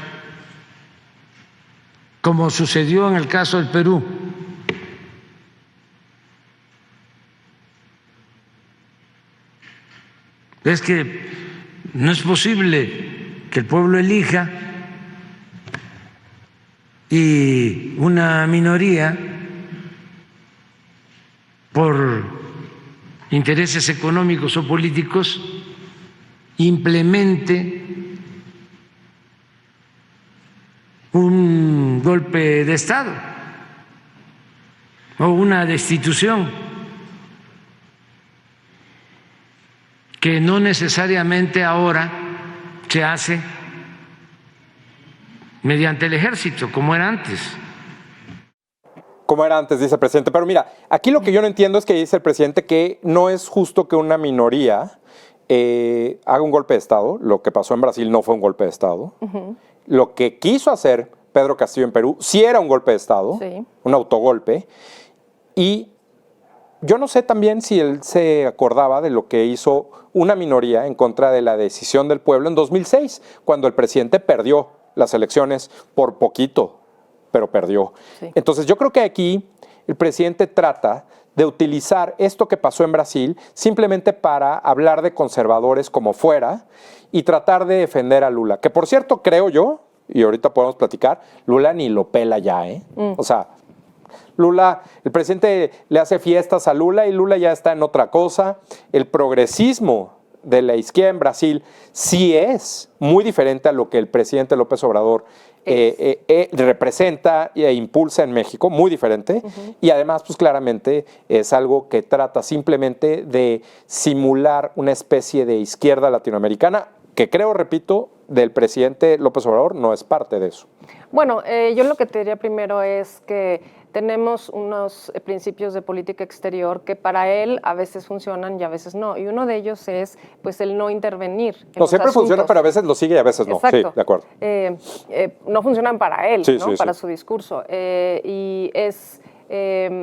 como sucedió en el caso del Perú. Es que no es posible que el pueblo elija y una minoría, por intereses económicos o políticos, implemente un golpe de Estado o una destitución que no necesariamente ahora se hace mediante el ejército, como era antes. Como era antes, dice el presidente. Pero mira, aquí lo que yo no entiendo es que dice el presidente que no es justo que una minoría haga un golpe de Estado. Lo que pasó en Brasil no fue un golpe de Estado. Lo que quiso hacer Pedro Castillo en Perú sí era un golpe de Estado, un autogolpe. Y yo no sé también si él se acordaba de lo que hizo una minoría en contra de la decisión del pueblo en 2006, cuando el presidente perdió las elecciones por poquito, pero perdió. Sí. Entonces yo creo que aquí el presidente trata de utilizar esto que pasó en Brasil simplemente para hablar de conservadores como fuera y tratar de defender a Lula. Que por cierto, creo yo, y ahorita podemos platicar, Lula ni lo pela ya, O sea, Lula, el presidente le hace fiestas a Lula y Lula ya está en otra cosa. El progresismo de la izquierda en Brasil sí es muy diferente a lo que el presidente López Obrador representa e impulsa en México, muy diferente, y además, pues claramente es algo que trata simplemente de simular una especie de izquierda latinoamericana, que creo, repito, del presidente López Obrador no es parte de eso. Bueno, yo lo que te diría primero es que tenemos unos principios de política exterior que para él a veces funcionan y a veces no. Y uno de ellos es pues el no intervenir en No, los siempre asuntos. funciona, pero a veces lo sigue y a veces no. Exacto. Sí, de acuerdo. No funcionan para él, Sí, ¿no? sí, Para sí. su discurso. Y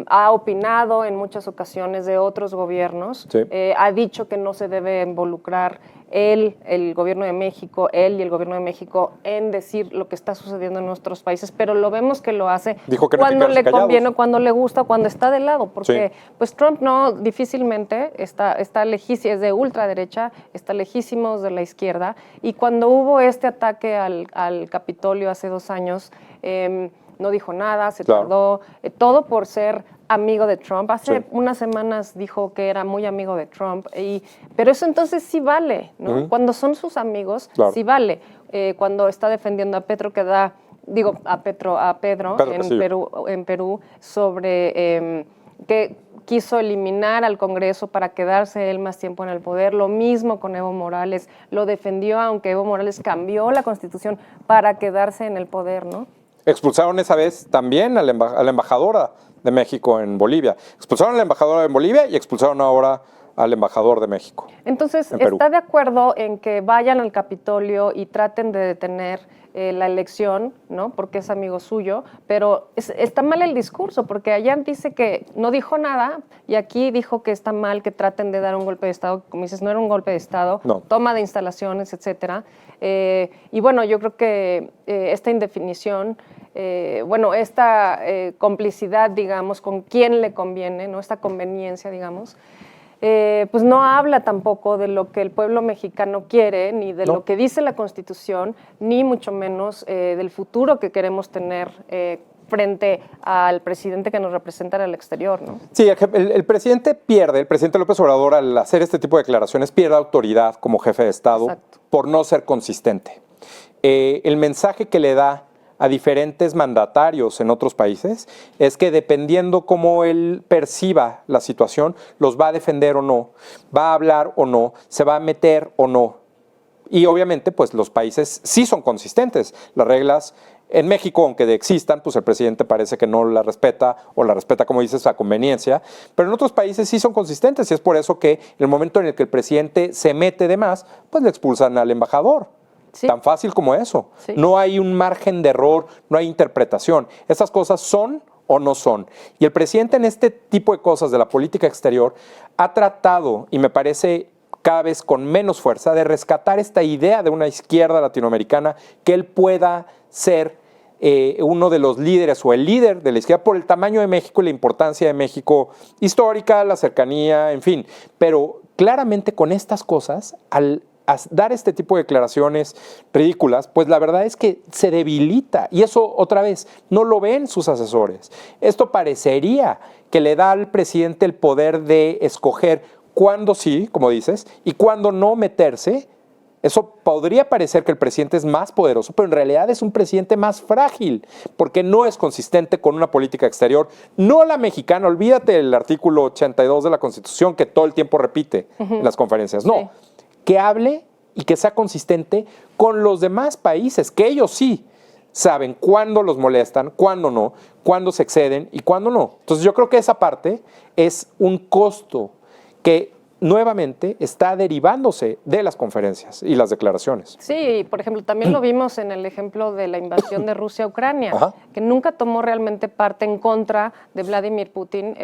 ha opinado en muchas ocasiones de otros gobiernos, Sí. ha dicho que no se debe involucrar él, el gobierno de México, él y el gobierno de México en decir lo que está sucediendo en nuestros países, pero lo vemos que lo hace Dijo que no hay que cuando le quedarse callados. conviene, cuando le gusta, cuando está de lado, porque Sí. pues Trump no difícilmente está lejísimo, es de ultraderecha, está lejísimos de la izquierda, y cuando hubo este ataque al Capitolio hace 2 años, no dijo nada, se Claro. tardó, todo por ser amigo de Trump. Hace Sí. unas semanas dijo que era muy amigo de Trump, pero eso entonces sí vale, ¿no? Ujú. Cuando son sus amigos, Claro. sí vale. Cuando está defendiendo a Pedro a Pedro Castillo. en Perú sobre que quiso eliminar al Congreso para quedarse él más tiempo en el poder. Lo mismo con Evo Morales, lo defendió, aunque Evo Morales cambió la Constitución para quedarse en el poder, ¿no? Expulsaron esa vez también a la embajadora de México en Bolivia. Expulsaron a la embajadora en Bolivia y expulsaron ahora al embajador de México. Entonces, en Perú. ¿está de acuerdo en que vayan al Capitolio y traten de detener la elección, ¿no? Porque es amigo suyo, pero está mal el discurso, porque allá dice que no dijo nada y aquí dijo que está mal que traten de dar un golpe de Estado, como dices, no era un golpe de Estado, No. toma de instalaciones, etcétera. Y bueno, yo creo que esta indefinición, esta complicidad, digamos, con quién le conviene, ¿no? Esta conveniencia, digamos, pues no habla tampoco de lo que el pueblo mexicano quiere, ni de lo que dice la Constitución, ni mucho menos del futuro que queremos tener frente al presidente que nos representa en el exterior, ¿no? Sí, el presidente el presidente López Obrador, al hacer este tipo de declaraciones, pierde autoridad como jefe de Estado. Exacto. Por no ser consistente. El mensaje que le da a diferentes mandatarios en otros países es que dependiendo cómo él perciba la situación, los va a defender o no, va a hablar o no, se va a meter o no. Y obviamente, pues los países sí son consistentes. Las reglas en México, aunque existan, pues el presidente parece que no la respeta o la respeta, como dices, a conveniencia. Pero en otros países sí son consistentes y es por eso que en el momento en el que el presidente se mete de más, pues le expulsan al embajador. Sí. Tan fácil como eso. Sí. No hay un margen de error, no hay interpretación. Estas cosas son o no son. Y el presidente en este tipo de cosas de la política exterior ha tratado, y me parece cada vez con menos fuerza, de rescatar esta idea de una izquierda latinoamericana, que él pueda ser uno de los líderes o el líder de la izquierda por el tamaño de México y la importancia de México histórica, la cercanía, en fin. Pero claramente con estas cosas, al dar este tipo de declaraciones ridículas, pues la verdad es que se debilita. Y eso, otra vez, no lo ven sus asesores. Esto parecería que le da al presidente el poder de escoger cuándo sí, como dices, y cuándo no meterse. Eso podría parecer que el presidente es más poderoso, pero en realidad es un presidente más frágil, porque no es consistente con una política exterior, no la mexicana. Olvídate del artículo 82 de la Constitución que todo el tiempo repite en las conferencias. No, Sí. que hable y que sea consistente con los demás países, que ellos sí saben cuándo los molestan, cuándo no, cuándo se exceden y cuándo no. Entonces yo creo que esa parte es un costo que nuevamente está derivándose de las conferencias y las declaraciones. Sí, por ejemplo, también lo vimos en el ejemplo de la invasión de Rusia a Ucrania, Ajá. que nunca tomó realmente parte en contra de Vladimir Putin,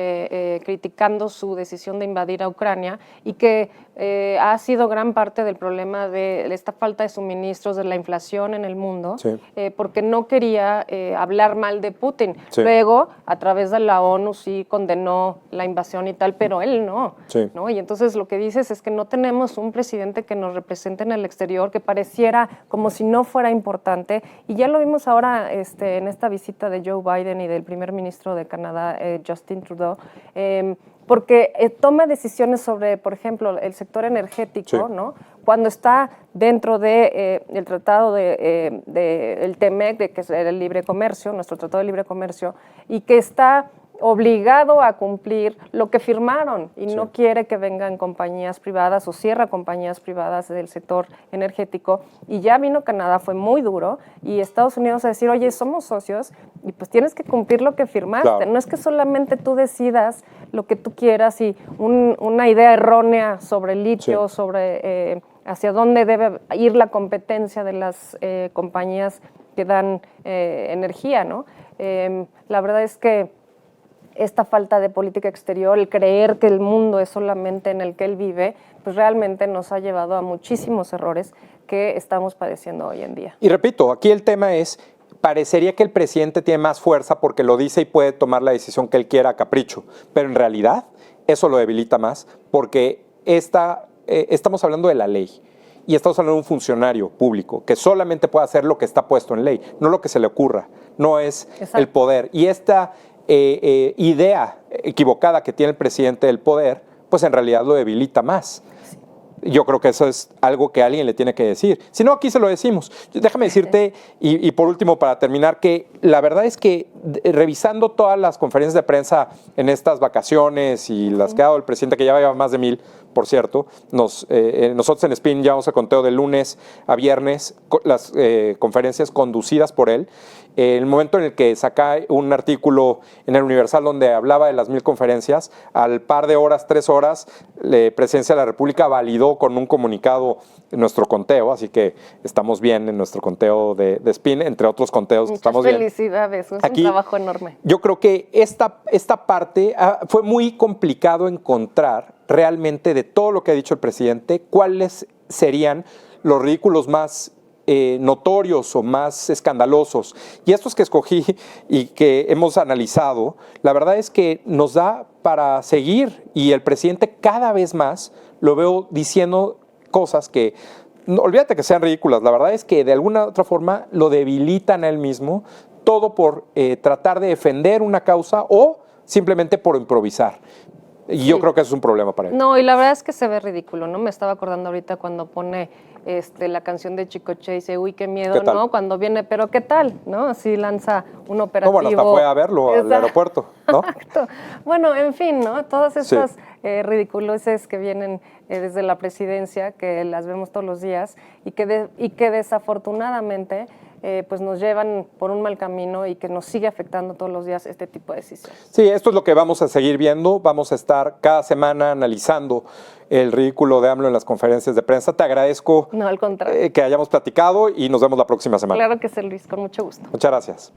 criticando su decisión de invadir a Ucrania, y que ha sido gran parte del problema de esta falta de suministros, de la inflación en el mundo, Sí. porque no quería hablar mal de Putin. Sí. Luego, a través de la ONU sí condenó la invasión y tal, pero él no. Sí. ¿no? Y entonces lo que dices es que no tenemos un presidente que nos represente en el exterior, que pareciera como si no fuera importante. Y ya lo vimos ahora en esta visita de Joe Biden y del primer ministro de Canadá, Justin Trudeau, porque toma decisiones sobre, por ejemplo, el sector energético, Sí. ¿no? Cuando está dentro de el tratado de el TEMEC, que es el libre comercio, nuestro tratado de libre comercio, y que está obligado a cumplir lo que firmaron y no quiere que vengan compañías privadas o cierra compañías privadas del sector energético. Y ya vino Canadá, fue muy duro, y Estados Unidos a decir, oye, somos socios y pues tienes que cumplir lo que firmaste. Claro. No es que solamente tú decidas lo que tú quieras y una idea errónea sobre el litio, Sí. sobre hacia dónde debe ir la competencia de las compañías que dan energía, ¿no? La verdad es que esta falta de política exterior, el creer que el mundo es solamente en el que él vive, pues realmente nos ha llevado a muchísimos errores que estamos padeciendo hoy en día. Y repito, aquí el tema es, parecería que el presidente tiene más fuerza porque lo dice y puede tomar la decisión que él quiera a capricho, pero en realidad eso lo debilita más porque estamos hablando de la ley y estamos hablando de un funcionario público que solamente puede hacer lo que está puesto en ley, no lo que se le ocurra, no es Exacto. el poder. Y esta idea equivocada que tiene el presidente del poder, pues en realidad lo debilita más. Yo creo que eso es algo que alguien le tiene que decir. Si no, aquí se lo decimos. Déjame decirte, y por último, para terminar, que la verdad es que revisando todas las conferencias de prensa en estas vacaciones y las que ha dado el presidente, que ya lleva más de 1000, por cierto, nosotros en Spin llevamos el conteo de lunes a viernes, las conferencias conducidas por él. El momento en el que saca un artículo en el Universal donde hablaba de las 1000 conferencias, al par de horas, 3 horas, la Presidencia de la República validó con un comunicado nuestro conteo, así que estamos bien en nuestro conteo de Spin, entre otros conteos que Muchas estamos bien. felicidades, es Aquí, un trabajo enorme. Yo creo que esta parte fue muy complicado encontrar realmente de todo lo que ha dicho el presidente, cuáles serían los ridículos más notorios o más escandalosos. Y estos que escogí y que hemos analizado, la verdad es que nos da para seguir y el presidente cada vez más lo veo diciendo cosas que, no, olvídate que sean ridículas, la verdad es que de alguna otra forma lo debilitan a él mismo, todo por tratar de defender una causa o simplemente por improvisar. Y yo creo que eso es un problema para él. No, y la verdad es que se ve ridículo, ¿no? Me estaba acordando ahorita cuando pone la canción de Chicoche y dice, uy, qué miedo, ¿Qué tal? ¿no? Cuando viene, pero ¿qué tal? ¿No? Así lanza un operativo. No, bueno, hasta fue a verlo al Exacto. aeropuerto, ¿no? Exacto. Bueno, en fin, ¿no? Todas estas ridiculeces que vienen desde la presidencia, que las vemos todos los días y que desafortunadamente pues nos llevan por un mal camino y que nos sigue afectando todos los días este tipo de decisiones. Sí, esto es lo que vamos a seguir viendo. Vamos a estar cada semana analizando el ridículo de AMLO en las conferencias de prensa. Te agradezco No, al contrario. que hayamos platicado y nos vemos la próxima semana. Claro que sí, Luis, con mucho gusto. Muchas gracias.